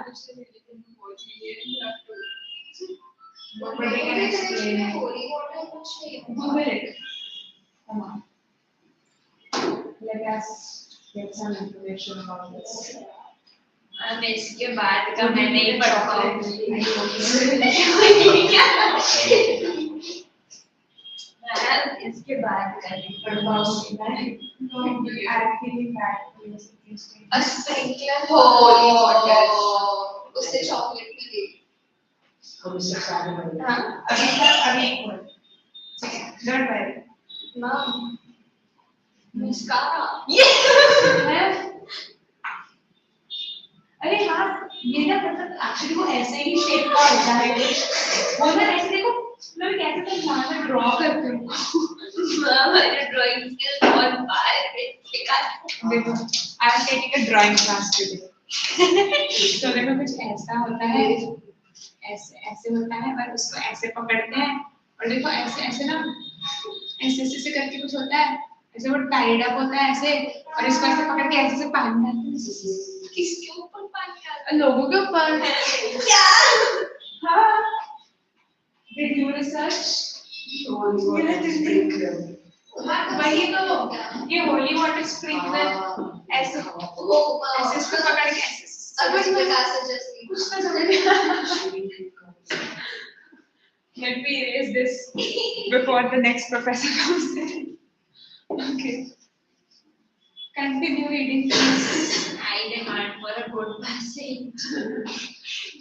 But they can explain it. Holy water कुछ नहीं Google it. Come on. Let us get some information about this. हम इसके बाद का मैं नहीं पढ़ पाऊंगी। मैं इसके बाद का नहीं पढ़ पाऊंगी। No, I'm feeling bad. A sprinkler holy water. उससे chocolate मिलेगी। हम इससे सारे बन हाँ अभी एक मिनट ठीक है don't worry Mom, mascara. अरे हाँ ये ना मतलब एक्चुअली वो ऐसे ही शेप का होता है वो ना ऐसे देखो मतलब कैसे तो यहाँ पे ड्रॉ करते हो हमारे ड्राइंग स्किल्स बहुत बाहर है। देखो I am taking a drawing class today तो देखो कुछ ऐसा होता है ऐसे ऐसे होता है पर उसको ऐसे पकड़ते हैं और देखो ऐसे ऐसे ना ऐसे ऐसे करके कुछ होता है ऐसे वो टाइड अप होता है ऐसे और इसको ऐसे पकड़ के ऐसे पानी डालते हैं किसके ऊपर पानी डालते लोगों के ऊपर हैं? क्या? हाँ did you research वही तो ये होली वाटर स्प्रिंकलर ऐसे ऐसे इसको पकड़ के ऐसे अब कुछ बता सके कुछ तो समझ let me erase this before the next professor comes in okay continue reading please I demand for a good passage.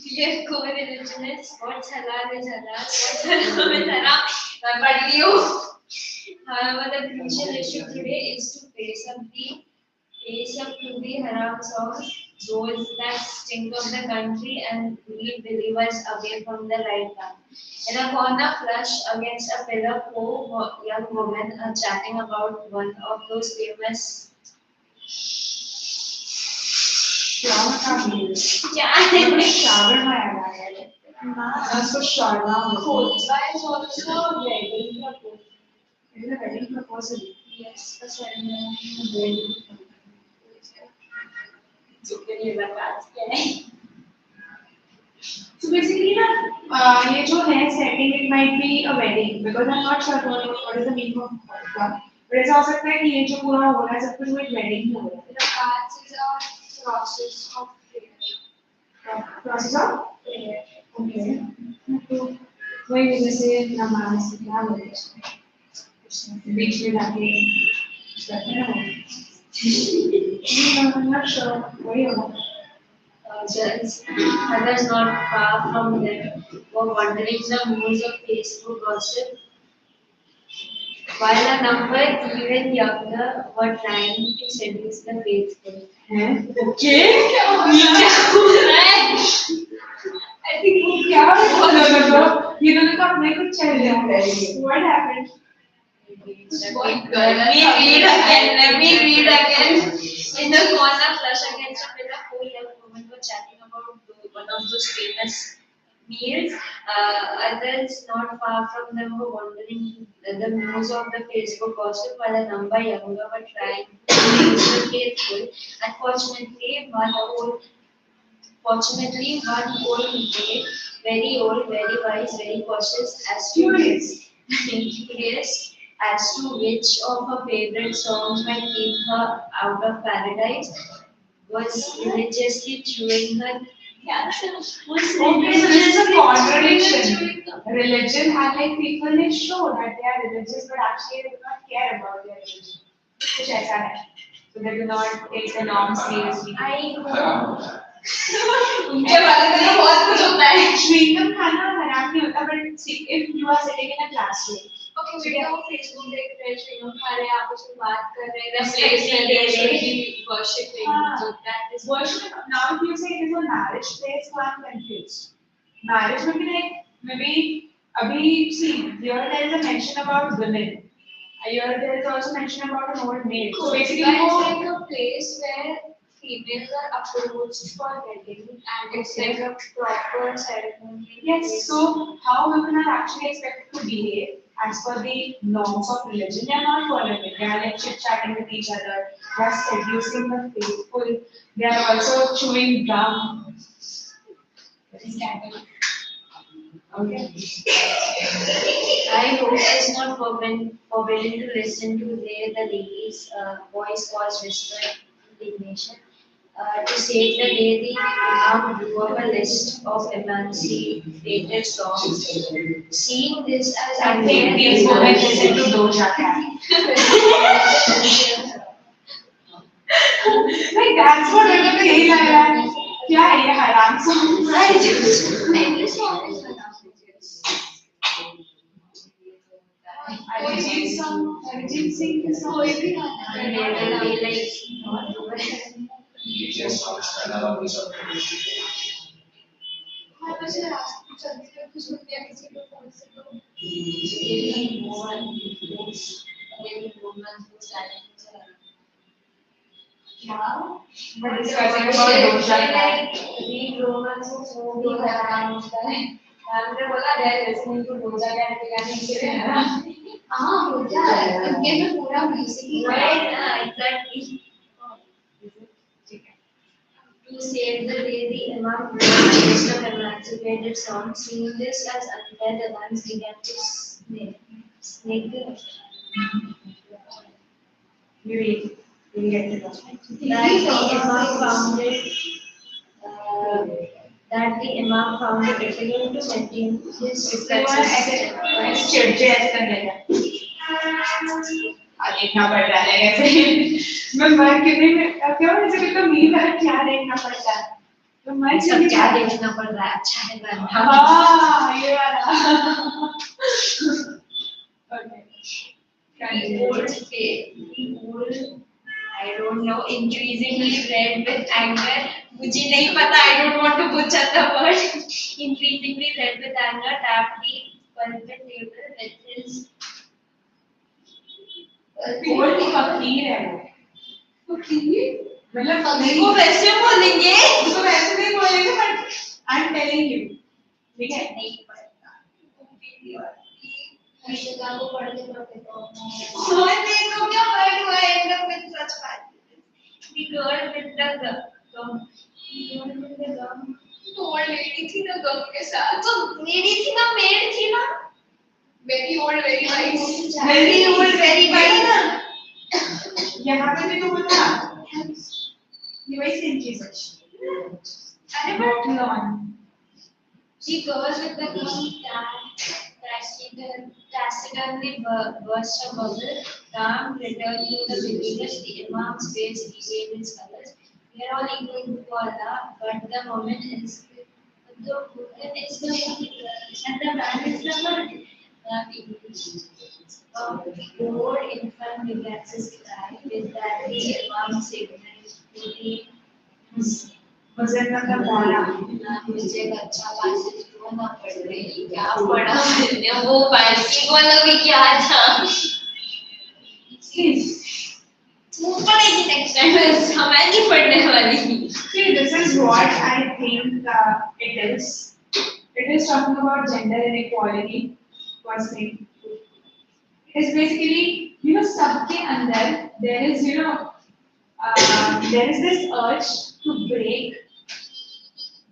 Dear co-religionists, what's halal is halal, what's haram is haram. मैं पढ़ ली हूँ। However, the crucial issue today is to face up to the haram songs, those that stink of the country and lead believers away from the right path. In a corner flush against a pillar, four young women are chatting about one of those famous shower का मील क्या मतलब है? Shower में याद आ गया ना उसको शावरना Khotba is also a wedding proposal. It is a wedding proposal Yes, a ceremony. Super that's yeah. So basically ना ये जो है setting it might be a wedding because I'm not sure what is the meaning of khotba but ऐसा हो सकता है कि ये जो पूरा हो रहा है सब कुछ वो एक wedding ही हो रहा The cards is a process of prayer. है process of Prayer. okay तो वही वजह से नमाज क्या बोलते हैं बीच में जाके करते हैं ना I'm not sure वही होगा Just others not far from them were wondering the moves of Facebook gossip, while a number even younger were trying to seduce the faithful. हैं ओके क्या हो रहा है I think वो क्या बोला लगा ये दोनों का अपने कुछ चल रहा है what happened Let me read again. In the corner, flush against a pillar, four young women were chatting about one of those famous meals. Others not far from them were wondering the news of the Facebook gossip, while a number younger were trying to use the faithful. Fortunately, one old maid, very old, very wise, very cautious, curious as to which of her favorite songs might keep her out of paradise, was religiously chewing her. okay so this is a contradiction religion and like people they show that they are religious but actually they do not care about their religion कुछ ऐसा है so they do not take the norms seriously उनके बारे में तो बहुत कुछ होता है च्युइंगम खाना हराम नहीं होता but if you are sitting in a classroom Okay, we know Facebook देख रहे हैं, chewing खा रहे हैं, आपस में बात कर रहे हैं, Respect respect दे दे रहे रहे हैं। हैं, worshiping. हाँ। So that is worship now if you say it is a marriage place so I'm confused marriage will be like maybe abhi see here there is a mention about women here there is also mention about an old maid so basically It's वो like a place where females are approached for wedding and it's like a proper ceremony. yes so how women are actually expected to behave as per the norms of religion they are not following it they are like chit chatting with each other they are seducing the faithful they are also chewing gum okay I hope it's not forbidden to listen to the lady's voice was whispered indignation. To save the day, the Imam drew up a list of emancipated songs. Seeing this as I think these women listen to Doja Cat. Like that's what we're gonna say like क्या है ये हराम song Any song is Arijit Singh के song कोई भी गाना religious songs का अलावा कोई song नहीं। हाँ वैसे रास्ते चलते हुए कुछ रुपया किसी को फोन से तो क्या we're discussing about Doja Cat Read romances वो भी हराम होता है। हमने बोला they are listening to Doja Cat के गाने इसलिए हराम। हाँ होता है उनके में पूरा music he Right, exactly. To save the day, the Imam wrote a list of emancipated songs. Seeing this as unfair, the nuns began to snake the you read you get it that the Imam found it difficult to maintain his इसके बाद ऐसे चिड़चिड़ ऐसे करने लगा देखना पड़ रहा है ऐसे मैं मर कितने में क्यों ऐसे कितना नींद है क्या देखना पड़ता है तो मैं सब क्या देखना पड़ रहा है अच्छा है गाना हाँ ये वाला I don't know, increasingly red with anger. मुझे नहीं पता, I don't want to butcher the word. Increasingly red with anger, tapped the pulpit table with his. Old फकीर है वो फकीर मतलब उसको वैसे बोलेंगे उसको वैसे नहीं बोलेंगे but I'm telling you ठीक है नहीं पड़ता अक्षता को पढ़ते पढ़ते तो और देखो क्या वर्ड हुआ है एकदम with such facts the girl with the gum तो ओल्ड लेडी थी ना गम के साथ तो मेरी थी ना मेड थी ना very old very wise very old very wise ना यहाँ पे भी तो वो था ये वही सेम चीज है अरे but walking on the girl with the gum tacitly burst a bubble. Ram returned to the villagers. The Imam's face regained its colors. We are all equal before Allah, but the woman is the and the man is the man. The poor infant began to cry. With that, the Imam signaled to the वजन का मौला मुझे अच्छा passage ना पढ़ रही क्या पढ़ा मैंने वो पैसिंग वाला भी क्या था वो पढ़ेगी नेक्स्ट टाइम मैं नहीं पढ़ने वाली See, this is what I think it is. It is talking about gender inequality. First thing. It is basically, सबके अंदर there is, there is this urge to break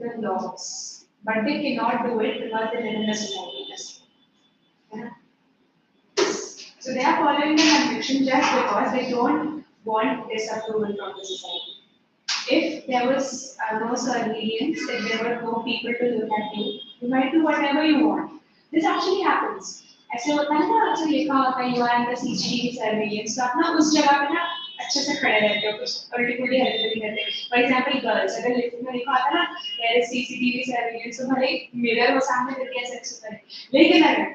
the laws, but they cannot do it because they live in a society. Yeah. So they are following the conviction just because they don't want disapproval from the society. If there was no surveillance, if there were no people to look at you, you might do whatever you want. This actually happens. ऐसे होता है ना अच्छा लिखा होता है you are the CCTV surveillance तो अपना उस जगह पे ना अच्छे से खड़े रहते हो कुछ उल्टी पुल्टी हरकतें नहीं करते फॉर एग्जांपल गर्ल्स अगर लिफ्ट में लिखा होता है ना देयर इज सीसीटीवी सर्वेलेंस तो भले मिरर वो सामने करके ऐसे अच्छे से लेकिन अगर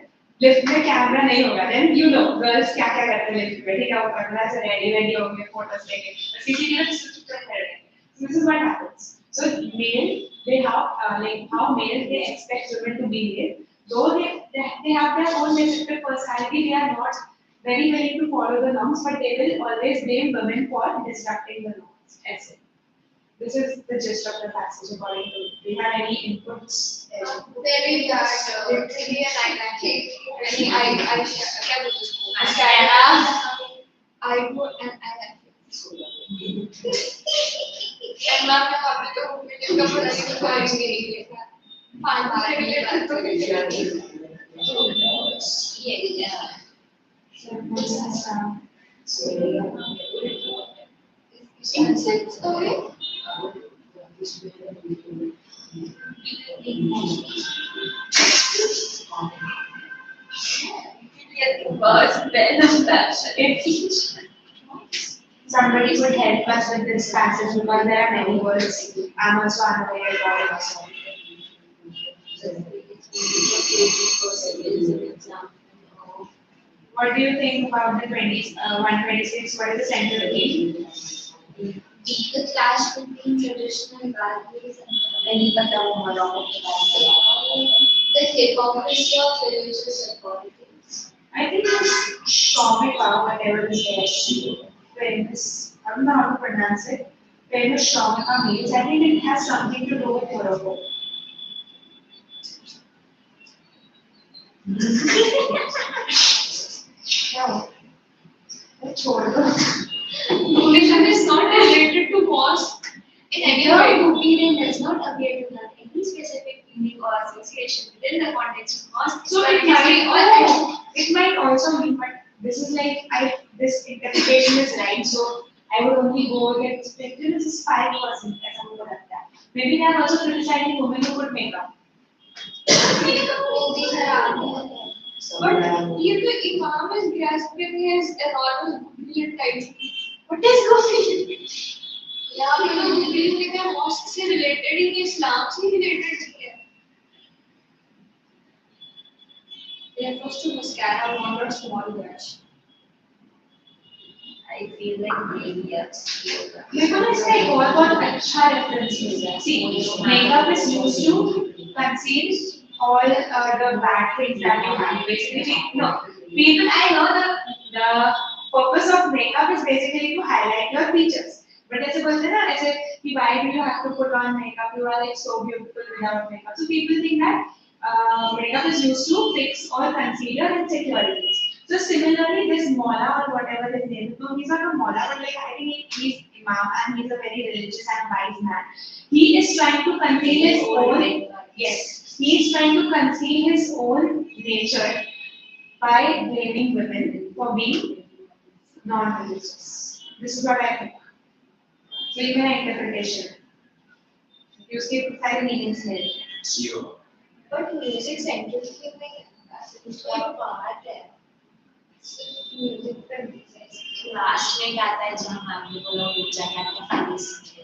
लिफ्ट में कैमरा नहीं होगा देन यू नो गर्ल्स क्या क्या करते हैं लिफ्ट में ठीक है वो करना से रेडी रेडी हो गए फोटोज लेके सीसीटीवी से चुप कर रहे हैं this is what happens so male they have like how male they expect women to behave though they have their own respective personality they are not very willing to follow the norms but they will always blame women for disrupting the norms as it. This is the gist of the passage according to do you have any inputs very bad really a nightmare really I क्या बोलते उसको mascara I would and I अल्लाह ने हमें तो meeting का पता नहीं करेंगे पांच बार की बात तो yeah insects okay Birds, then of fashion. somebody could help us with this passage because there are many words I'm also unaware about myself. What do you think about the 126? What is the central theme? The clash between traditional values and the hypocrisy of religious authorities. I think it's Shomika, whatever this is, famous, I don't know how to pronounce it, famous Shomika means, I think it has something to do with horoscope. No. छोड़ दो. Buddhism is not related to mosque in any way. Buddhism does not appear to have any specific meaning or association within the context of mosque. So it might also mean, but this is like this interpretation is right. So I would only go against like this is 5% as I would have that. Maybe they are also criticizing women who put makeup. But the Imam is grasping his enormous brilliant title. What is going Yeah, believe that mosque से related ही नहीं Islam से related नहीं है. They are forced to mascara on a small brush. I feel like maybe yes. Because it's like बहुत अच्छा reference है. See, makeup is used to conceal all the bad things that you have. Basically, no. People, I know the purpose of makeup is basically to highlight your features. But जैसे बोलते हैं ना ऐसे कि why do you have to put on makeup? You are like so beautiful without makeup. So people think that makeup is used to fix or conceal insecurities. So similarly, this Mola or whatever his name is, no, he's not a Mola, but like I think he's Imam and he's a very religious and wise man. He is trying to conceal his own, yes, he is trying to conceal his own nature by blaming women for being non-religious. This is what I think. So ये मेरा interpretation. उसके सारे meanings हैं. CEO. But music scientifically में उसका part है. Music का business. Last में गाता है जहाँ मैम ने बोला ऊंचा है तो फाइल सीखे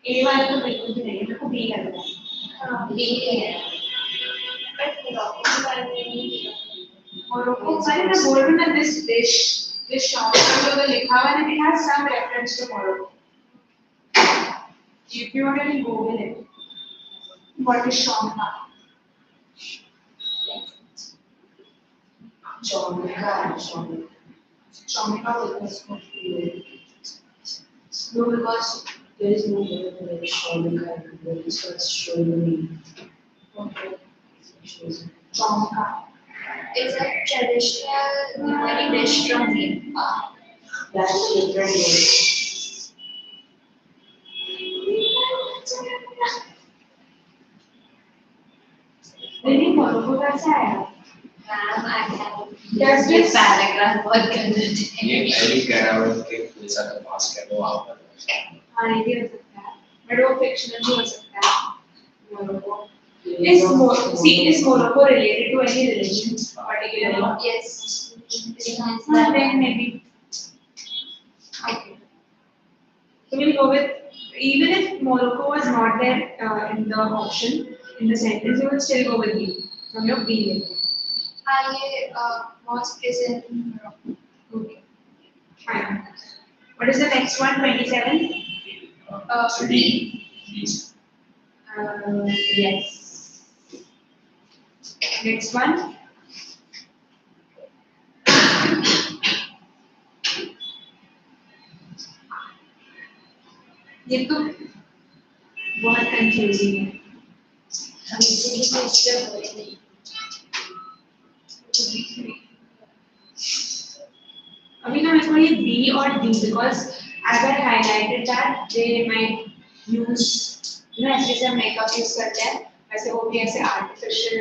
ए वाला तो बिल्कुल भी नहीं है, मेरे को बी लग रहा है. हाँ ये है. But Morocco के बारे में नहीं पता. मोरक्को अरे मैं बोल रही हूँ ना this song का जो उधर लिखा हुआ है ना it has some reference to Morocco. If you want to Google it, what is Shonka? Shonka was No, because there is no word like showing and when it starts showing me. okay. Shows me. Shonka. It's a traditional Nepali dish from Nepal. That's different word. नहीं Morocco कैसा है? Ma'am I have Does ये this paragraph बहुत गलत है ये पहली करावट के जैसा तो पास कर वो आप हाँ ये भी हो सकता है, but वो fictional भी हो सकता है. Morocco. Is Morocco related to any religion particularly? Yes. Then maybe. Okay. So we'll go with, even if Morocco was not there in the option, in the sentence, you would still go with B. From your B. ये mosque is in Morocco. Okay. Fine. What is the next one? 27? D. Please. Yes. Next one. ये तो बहुत confusing है. हम इसीलिए तो इस पे बोले नहीं अभी ना मेरे को ये B और D because as I highlighted that they might use ऐसे जैसे हम मेकअप यूज करते हैं वैसे वो भी ऐसे artificial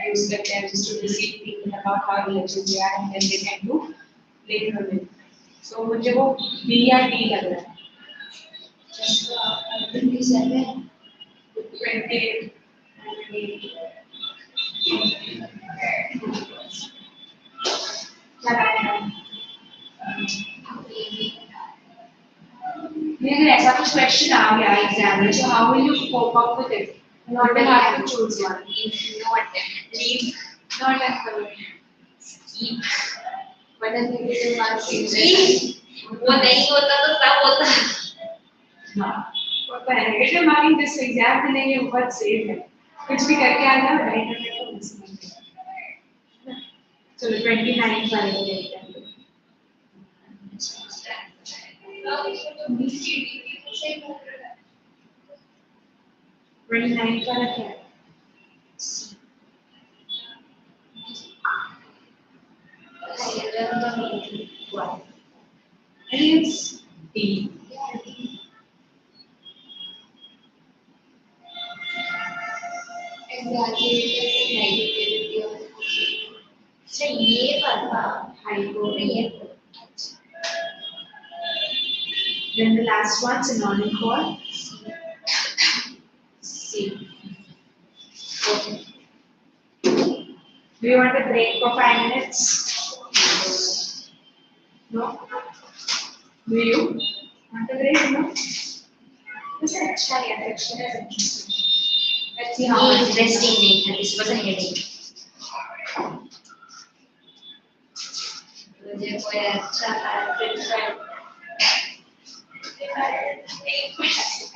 यूज करते हैं just to deceive people about how religious they are and then they can do blame women. So मुझे वो B या D लग रहा है. 27. 28. क्या करना है? अगर ऐसा कुछ क्वेश्चन आ गया एग्जाम में so how will you cope up with it? You will have to choose one. Not What does negative mark say? वो नहीं होता तो सब होता होता है नेगेटिव मार्किंग दिस एग्जाम के लिए ये बहुत सेफ है. कुछ भी करके आ जाओ राइट करके तो मिस मत करो. चलो 29 वाले को देखते हैं. Twenty-nine वाला क्या है? I think it's D. exactly negativity of अच्छा ये वाला Hypo. ये Then the last one synonym for C. Okay. Do you want a break for 5 minutes? No? Do you want a break? No? This is actually an action is interesting. Let's see how ये much interesting नहीं था this was a headache मुझे कोई अच्छा different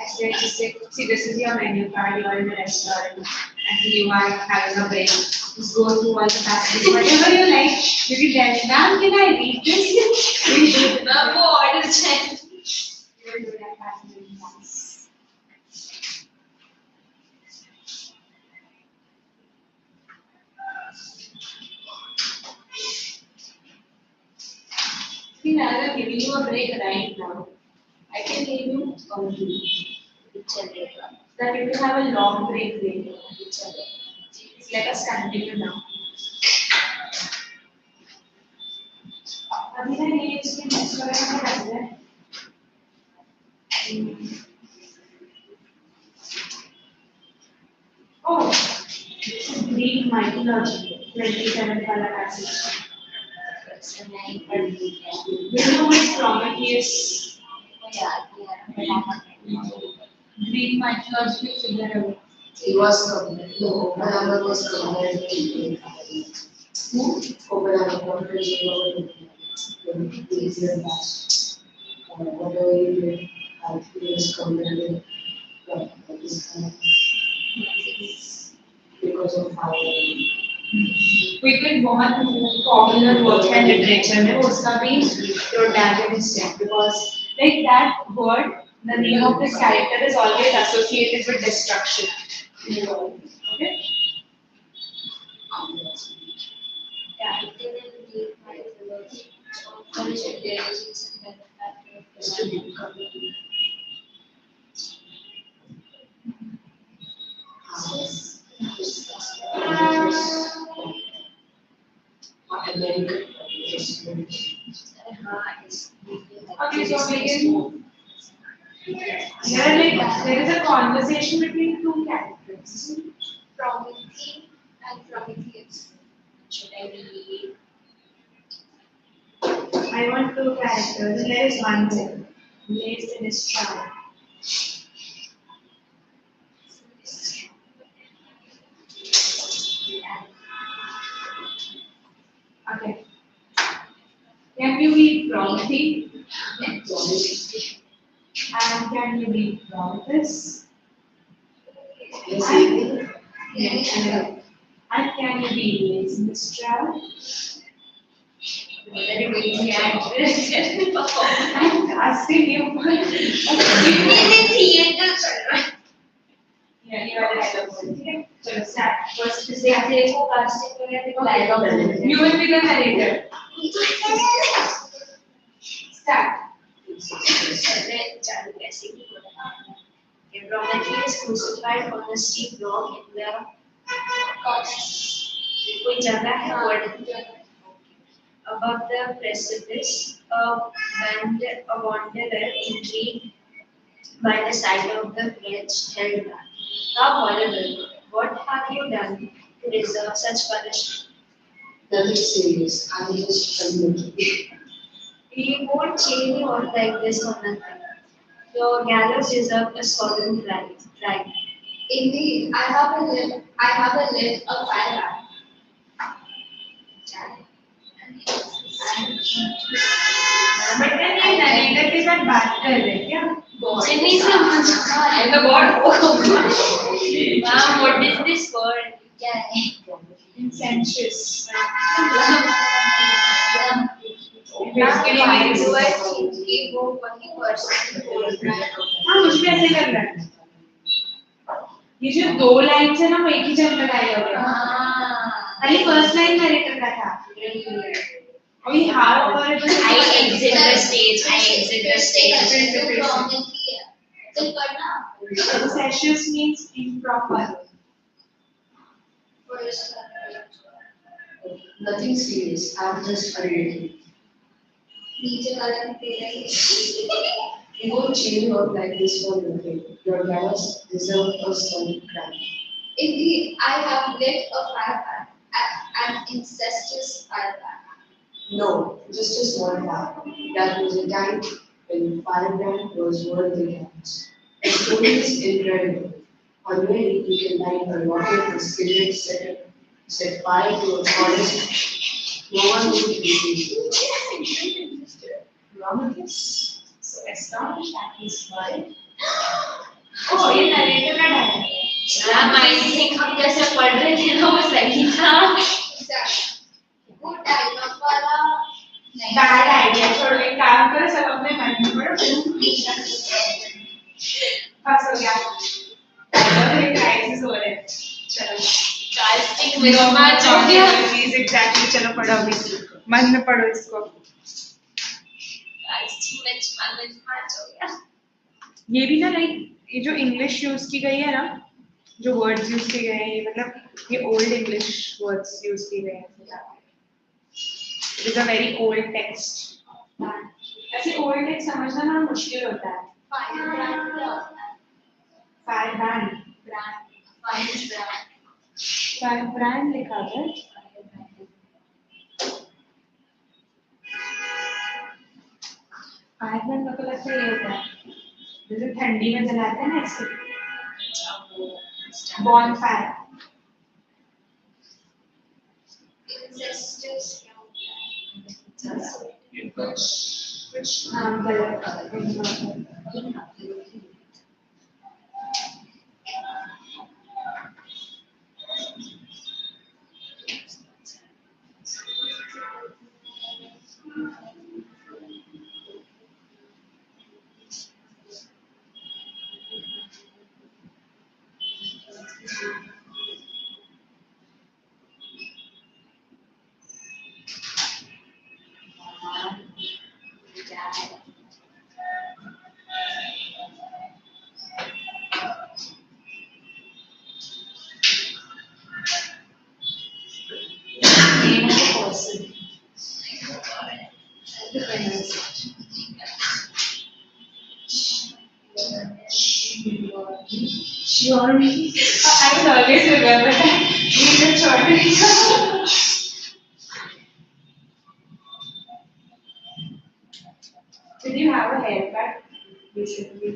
Actually, just say, see, this is your menu card. You are in a restaurant. and you are having a break. Just go through all the passages, whatever you like. You can tell me, ma'am, can I read this? We should. Ma'am, what is that? You will do that passage in class. See, now I'm giving you a break right now. I can give you that you will have a long break later. Let us continue now. अभी ना ये इसमें next वाला क्या करना है? Oh, Greek mythology, 27 वाला passage. You know who is Prometheus? Greek mythological figure. He was compared, no, Oppenheimer was compared to who? Oppenheimer compared to the easier past. Whatever he did, he was compared to this kind of because of how क्योंकि बहुत popular work है literature में उसका भी protagonist है because like that word the name of this character is always associated with destruction okay American Okay, so we can there is a conversation between two characters. Prometheus and Prometheus. Should I read? I want two characters and there is one thing placed in his trial. Okay. Can you read Prometheus? And can you read Prometheus? And, and can you read Lace in this trial? Very busy actress. I'm asking you. Yeah, you are right. Okay. So start. First is देखो casting वगैरह देखो dialogue you will be the narrator. Start. Prometheus crucified on a steep rock in the कोई जगह है word above the precipice. A wanderer intrigued by the sight of the wretch held back. How horrible! What have you done to deserve such punishment? nothing serious. I'm just admitting. We won't chain you all like this for nothing. Your gallows deserve a solemn trial. Indeed, I have a lit of fire. But then ये narrator के साथ बात कर रहे हैं क्या? Jenny समझ the god what is this word? क्या है? Incestuous. Basically, do I think कि वो वही person बोल रहा है? हाँ मुझे भी ऐसे लग रहा है. ये जो दो लाइन्स है ना वो एक ही जन का डायलॉग है. खाली फर्स्ट लाइन नरेटर का था. और ये how horrible. I exit the stage. I exit the stage. तो करना. Incestuous means improper. Nothing serious. I'm just admitting. नीचे वाला भी तेरा ही है. We won't chain you up like this for nothing. Your gallows deserve a solid crime. Indeed, I have lit a fire an incestuous fire. No, just a small fire. That was a time when firebrand was worth the gas. The story is incredible. Already you can light a rocket, a cigarette, set fire to a forest. No one would believe you. So astonished at his word. Oh ये narrator का dialogue है. Ma'am I think हम जैसे पढ़ रहे थे ना वो सही था। वो डायलॉग वाला नहीं। बैड आइडिया, छोड़ो एक काम करो सब अपने मन में पढ़ो बस हो गया, क्राइसिस हो रहा है। चलो कास्टिंग मिसमैच हो गया। प्लीज एग्जैक्टली, चलो पढ़ो अभी, मन में पढ़ो इसको। कास्टिंग मिसमैच हो गया। ये भी ना लाइक ये जो इंग्लिश यूज की गई है ना, जो वर्ड्स यूज किए गए हैं, ये मतलब ये ओल्ड इंग्लिश वर्ड्स यूज किए गए हैं। It is a very old text. ऐसे ओल्ड टेक्स्ट समझना ना मुश्किल होता है। फाइल ब्रांड क्या होता है? Fire brand, file brand. Fire brand लिखा है। फायर ब्रांड मतलब लगता है ये होता है जैसे ठंडी में जलाते हैं ना, इसको बॉन फायर। इंसेस्टर्स क्या होता है? कुछ नाम गलत। Name of a person. Sure. I will always remember that. He's a short. Did you have a haircut recently?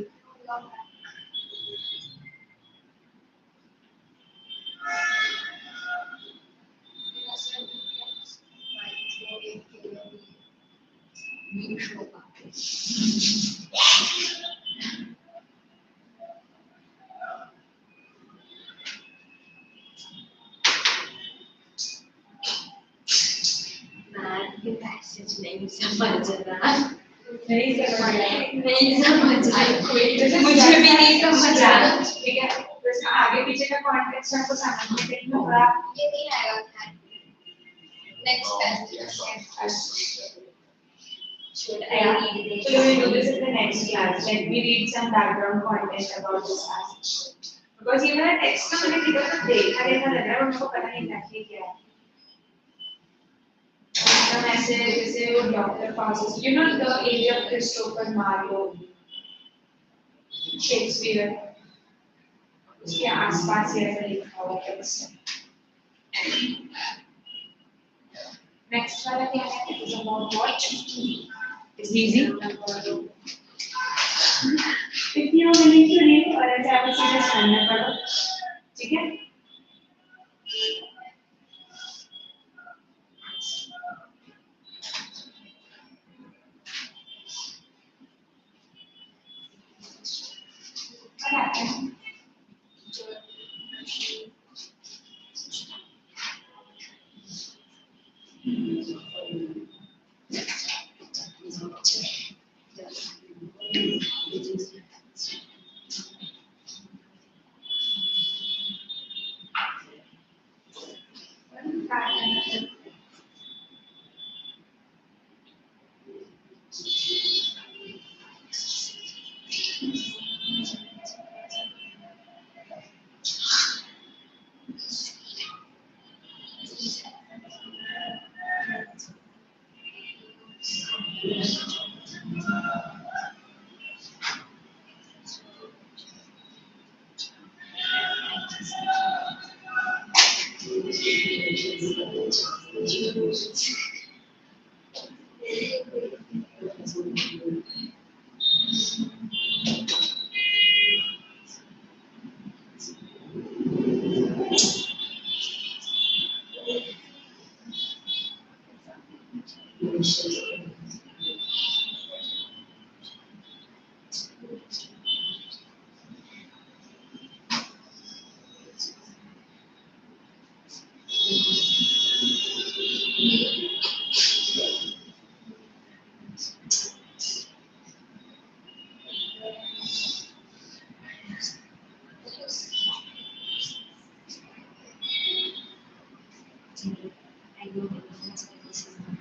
Ma'am ये पैसेज नहीं समझ रहा। नहीं समझ रहा। नहीं समझ रहा। जैसे मुझे भी नहीं समझ रहा। ठीक है, तो इसमें आगे पीछे का कॉन्टेक्स्ट हमको समझने के लिए थोड़ा ये नहीं आएगा ध्यान। Next passage. Should I Yeah. read it? So we will do this in the next class. Let me read some background content about this passage. Because ये मेरा text तो मैंने किधर तो देखा लग रहा है, उनको पता नहीं exactly क्या है. The message is a doctor passes. You know the age of Christopher Marlowe, Shakespeare. उसके आसपास ही ऐसा लिखा हुआ text. Next वाला क्या है? It is about what? It's easy. If you are willing to read और ऐसे आप इसे just पढ़ना पड़ो, ठीक है? What happened? I know that's why this is not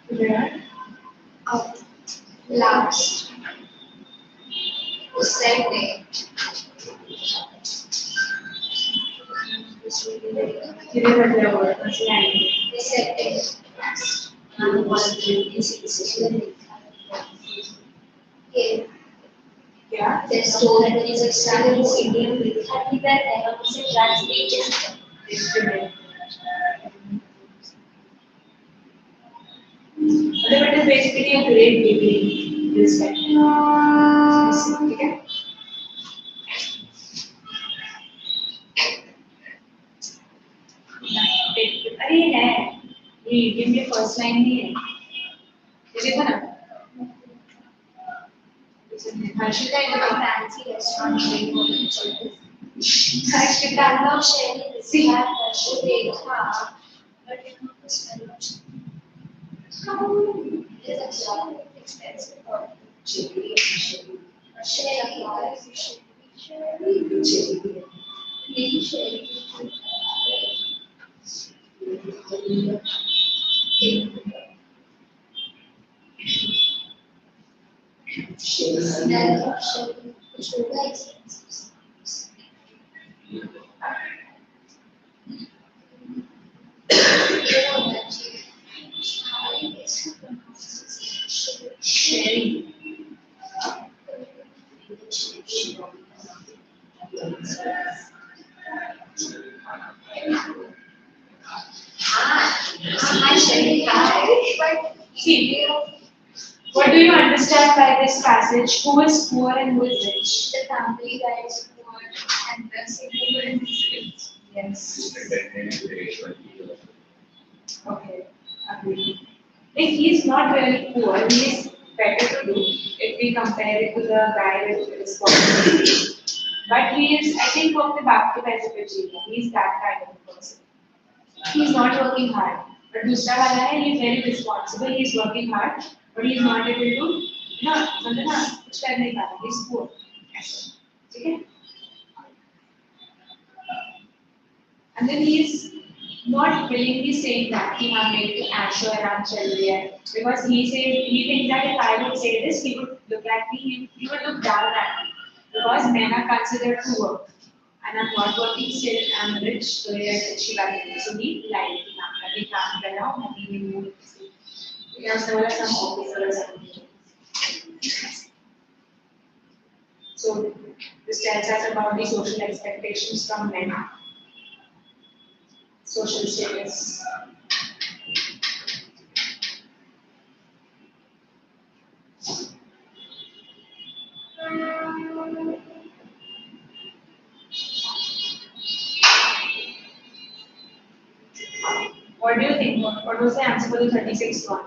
Where? Last. Who said it? Today was their word, was language. They said it. Okay. Yeah. They stole that is exactly what Indian विद्यार्थी that never was translated. Instrument. मतलब it is basically a great degree. This time. ठीक है? अरे ये है, ये EDM के first line नहीं है, ये देखो ना, हर्षिता Like इधर a fancy restaurant name of Harshita I'm not sharing this that should be but you know this very much. It is actually expensive for Chili. sharing a Chili. maybe sharing. Smell of sharing which will be expensive. sharing. I sharing but See, what do you understand by this passage? Who is poor and who is rich? the family that is poor and the single is rich. Yes. Definitely. Okay. Agreed. If he is not really poor, he is better to do if we compare it to the guy with responsibility. But he is, I think, of the back to he is that kind of a person. He is not working hard. But दूसरा वाला है, he is very responsible, he is working hard, but he is not able to, मतलब ना कुछ कर नहीं पा रहा, he is poor. ऐसे, ठीक है? And then he is not willingly saying that कि हाँ मेरे को ऐशो आराम चल रही है, because he thinks that if I would say this, he would look at me, he would look down at me, because men are considered to work, and I'm not working still, I'm rich, so ये अच्छी बात है, so he lied कि हाँ मैं भी काम कर रहा हूँ, मैं भी हूँ, या उसने बोला some officer or something. So this tells us about the social expectations from men, social status. What do you think? What was the answer for the 36th one?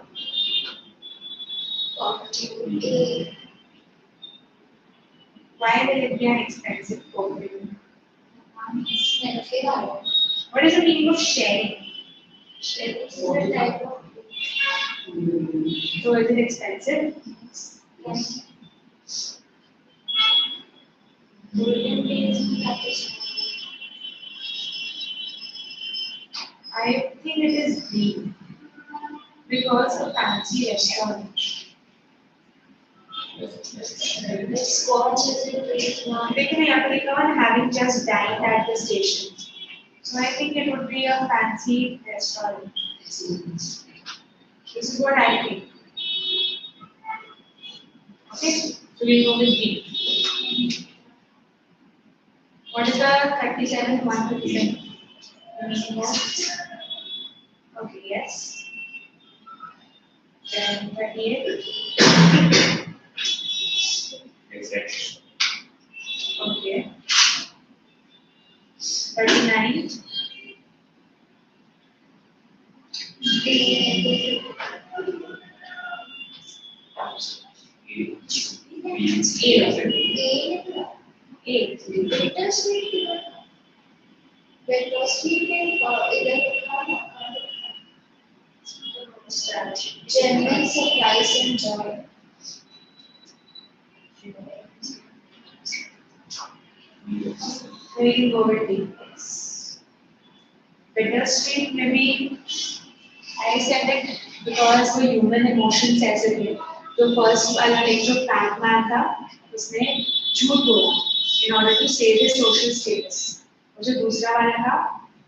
A. Why will it be an expensive perfume? Benefit. What is the meaning of sharing? Sharing is a type of So is it expensive? yes. Golden days that is I think it is B. Because a fancy restaurant. the scotch is a great one. Picking me up and having just dined at the station. So I think it would be a fancy restaurant. This is what I think. Okay, so we'll go with B. What is the 37th one? 37. Okay, yes. Then 38. Exactly. Okay. 39. The A. 8. bittersweet and genuine surprise and joy. We can go with D. Yes. Bittersweet, maybe I said it because the human emotion says it here. तो first वाला एक जो Frank man था उसने झूठ बोला in order to save his social status. और जो दूसरा वाला था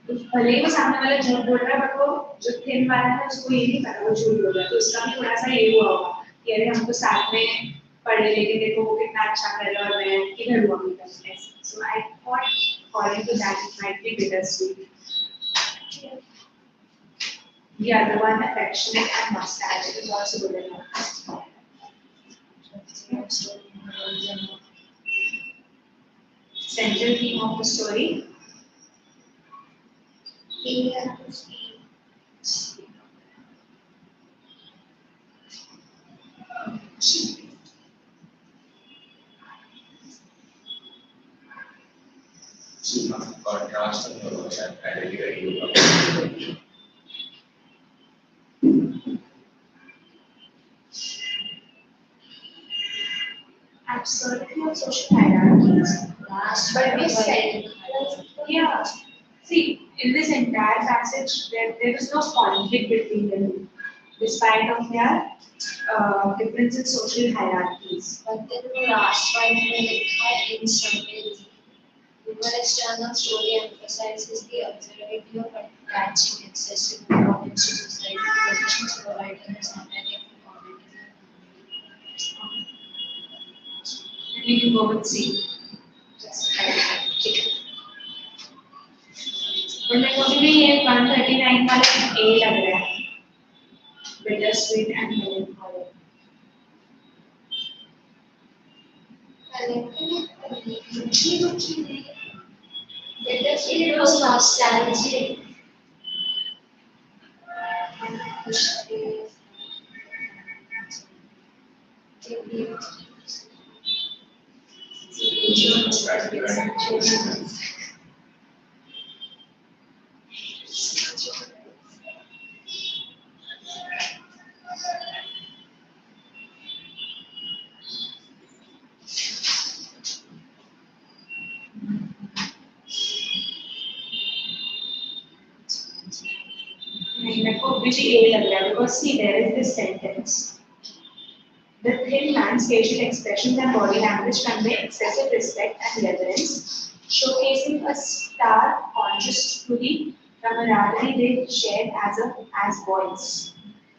तो भले ही वो सामने वाला झूठ बोल रहा है बट वो जो थिन वाला है उसको ये नहीं पता वो झूठ बोल रहा है तो उसका भी थोड़ा सा ये हुआ होगा कि अरे हम तो साथ में पढ़े लेकिन देखो वो कितना अच्छा कर रहा है और मैं किधर हुआ अभी तक ऐसे. So I thought according to that it might be bittersweet. The other one, affectionate and nostalgic, is also good enough. Central theme of the story. Contrast of the I really very good. Absurdity of social hierarchies. But we said, Yeah. See, in this entire passage, there is no conflict between them, despite of their difference in social hierarchies. but then the last one will have instability. Human external story emphasizes the absurdity of attaching excessive importance to society positions providing a summary of community. We can go with C. Just but मेरे को भी ये 139 वाला A लग रहा है. Bittersweet and melancholy. It was nostalgic. मेरे को भी A लग रहा है because see there is this sentence. The thin man's facial expressions and body language convey excessive respect and reverence, showcasing a stark contrast to the camaraderie they shared as boys.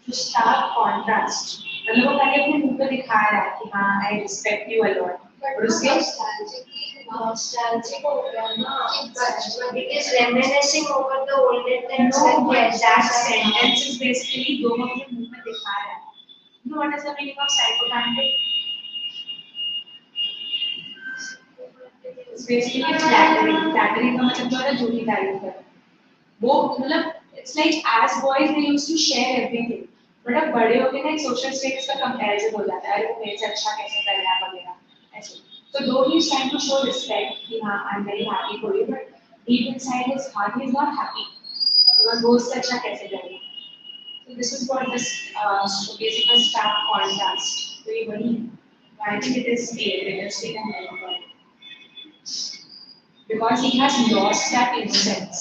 So stark contrast. मतलब वो पहले अपने मुंह पे दिखा रहा है कि हाँ I respect you a lot. और उसके nostalgic हो गया ना बचपन it is reminiscing over the olden times No, that but yes that that's sentence is basically दो अपने मुंह में दिखा रहा है. You know what is the meaning of psychopathic? It's basically flattering. Flattering का मतलब जो है झूठी तारीफ करना. वो मतलब it's like as boys they used to share everything. But अब बड़े हो गए ना एक सोशल स्टेटस का कंपैरिजन हो जाता है. अरे वो मेरे से अच्छा कैसे कर रहा है वगैरह ऐसे. So though he is trying to show respect कि हाँ I'm very happy for you, but deep inside his heart he is not happy because वो उससे अच्छा कैसे करेगा. So this is what this showcasing a stark contrast. तो ये वही है. I think it is realistic and relevant because he has lost that innocence,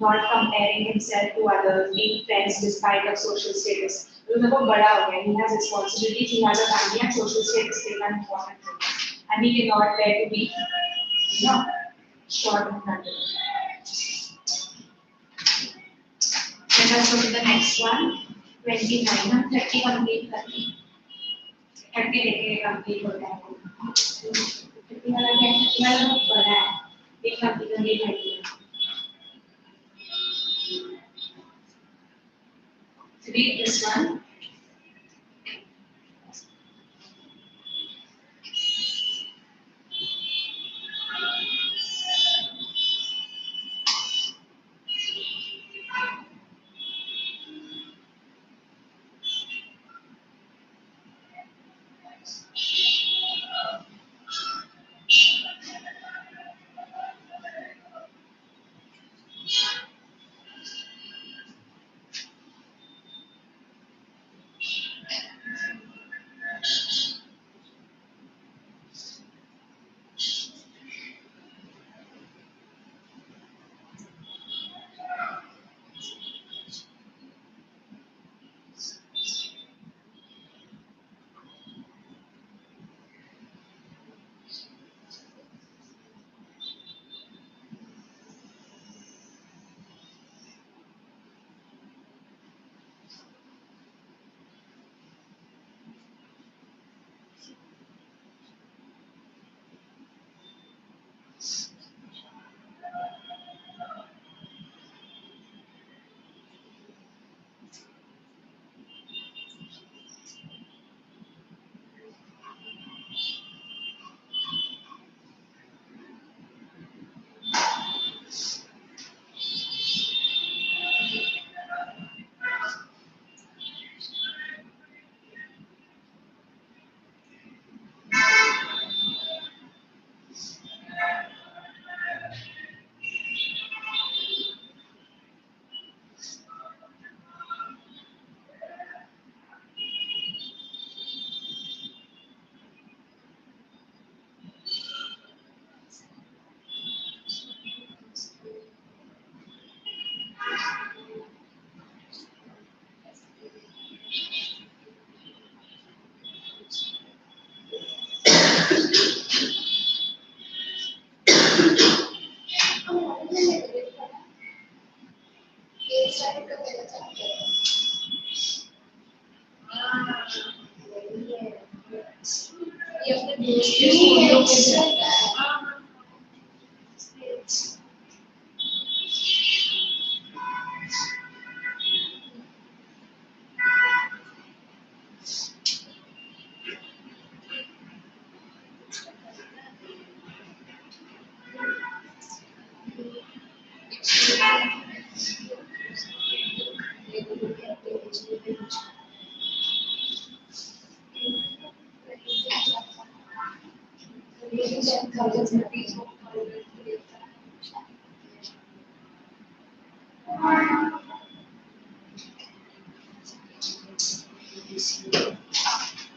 not comparing himself to others, being friends despite of social status. Because वो बड़ा हो गया, he has responsibilities, he has a family and social status is an important thing. And he cannot bear to be, short in front of him. Let us go to the next one. 29 हम 30 complete करते हैं. 30 लेके complete हो जाएगा. 30 वाला क्या है? 30 वाला बहुत बड़ा है. एक complete करके 30 है. Read this one.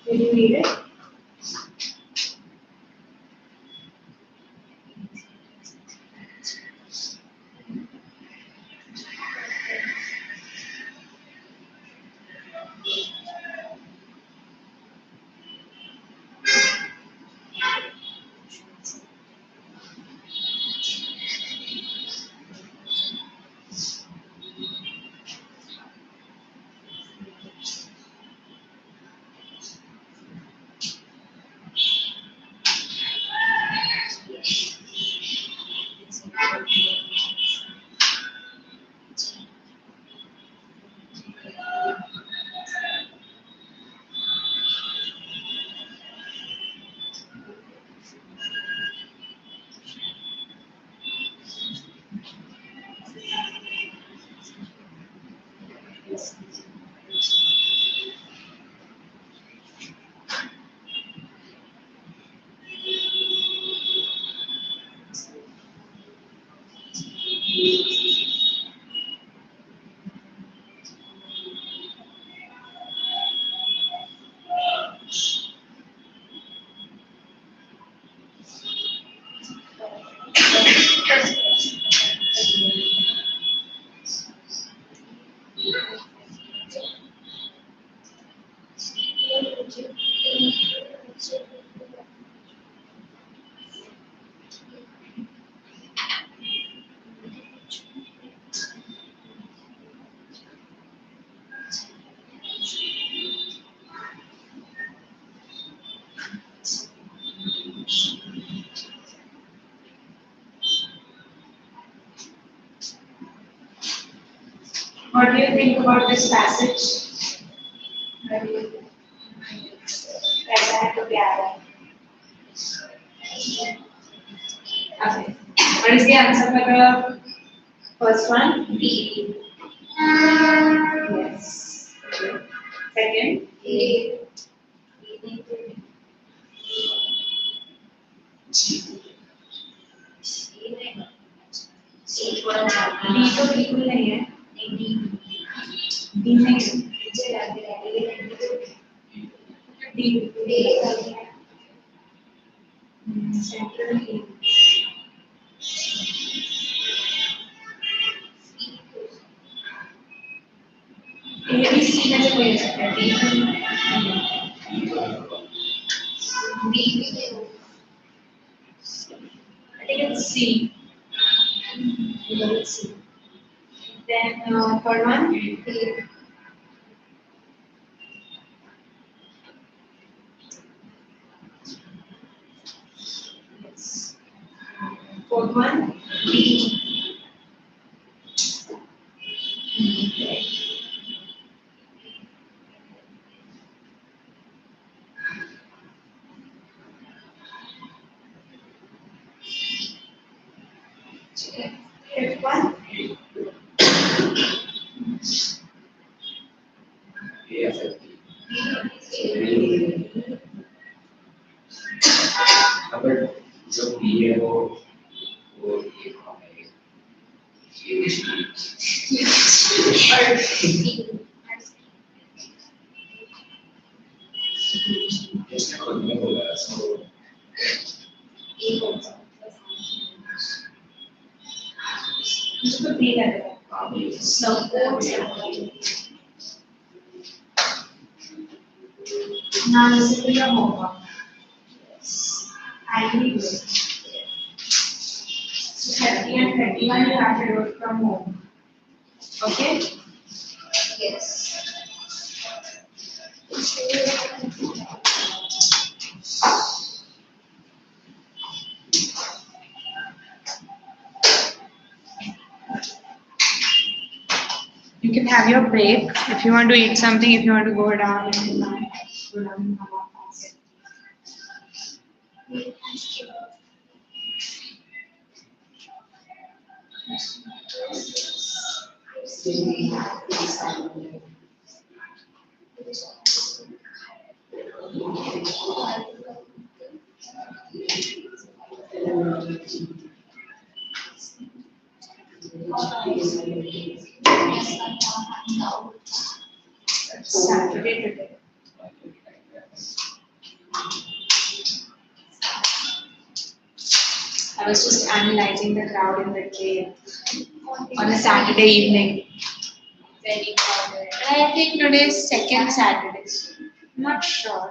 Did you read it? What do you think about this passage? ऐसा है तो क्या है? Okay. What is the answer for the first one? D. Yes. Okay. Second? A. C थोड़ा ज्यादा D तो बिल्कुल नहीं है. D D नहीं है. मुझे लग रहा है D. Central E. A B C में से कोई हो सकता है. D I think it's C. C. Then third one? A. Yes. Fourth one? D. Fifth one? अगर जो बी है वो ये कौन है ये इसने खुद में बोला सो मुझे तो D लग रहा है. आप ये Now listen to your homework. I need it. 30 and 31 you have to do it from home. Okay? Yes. You can have your break if you want to eat something, if you want to go down, you can go down and come up fast. Saturday today. I was just analyzing the crowd in the train on a Saturday evening. Very crowded. I think today is second Saturday. Not sure.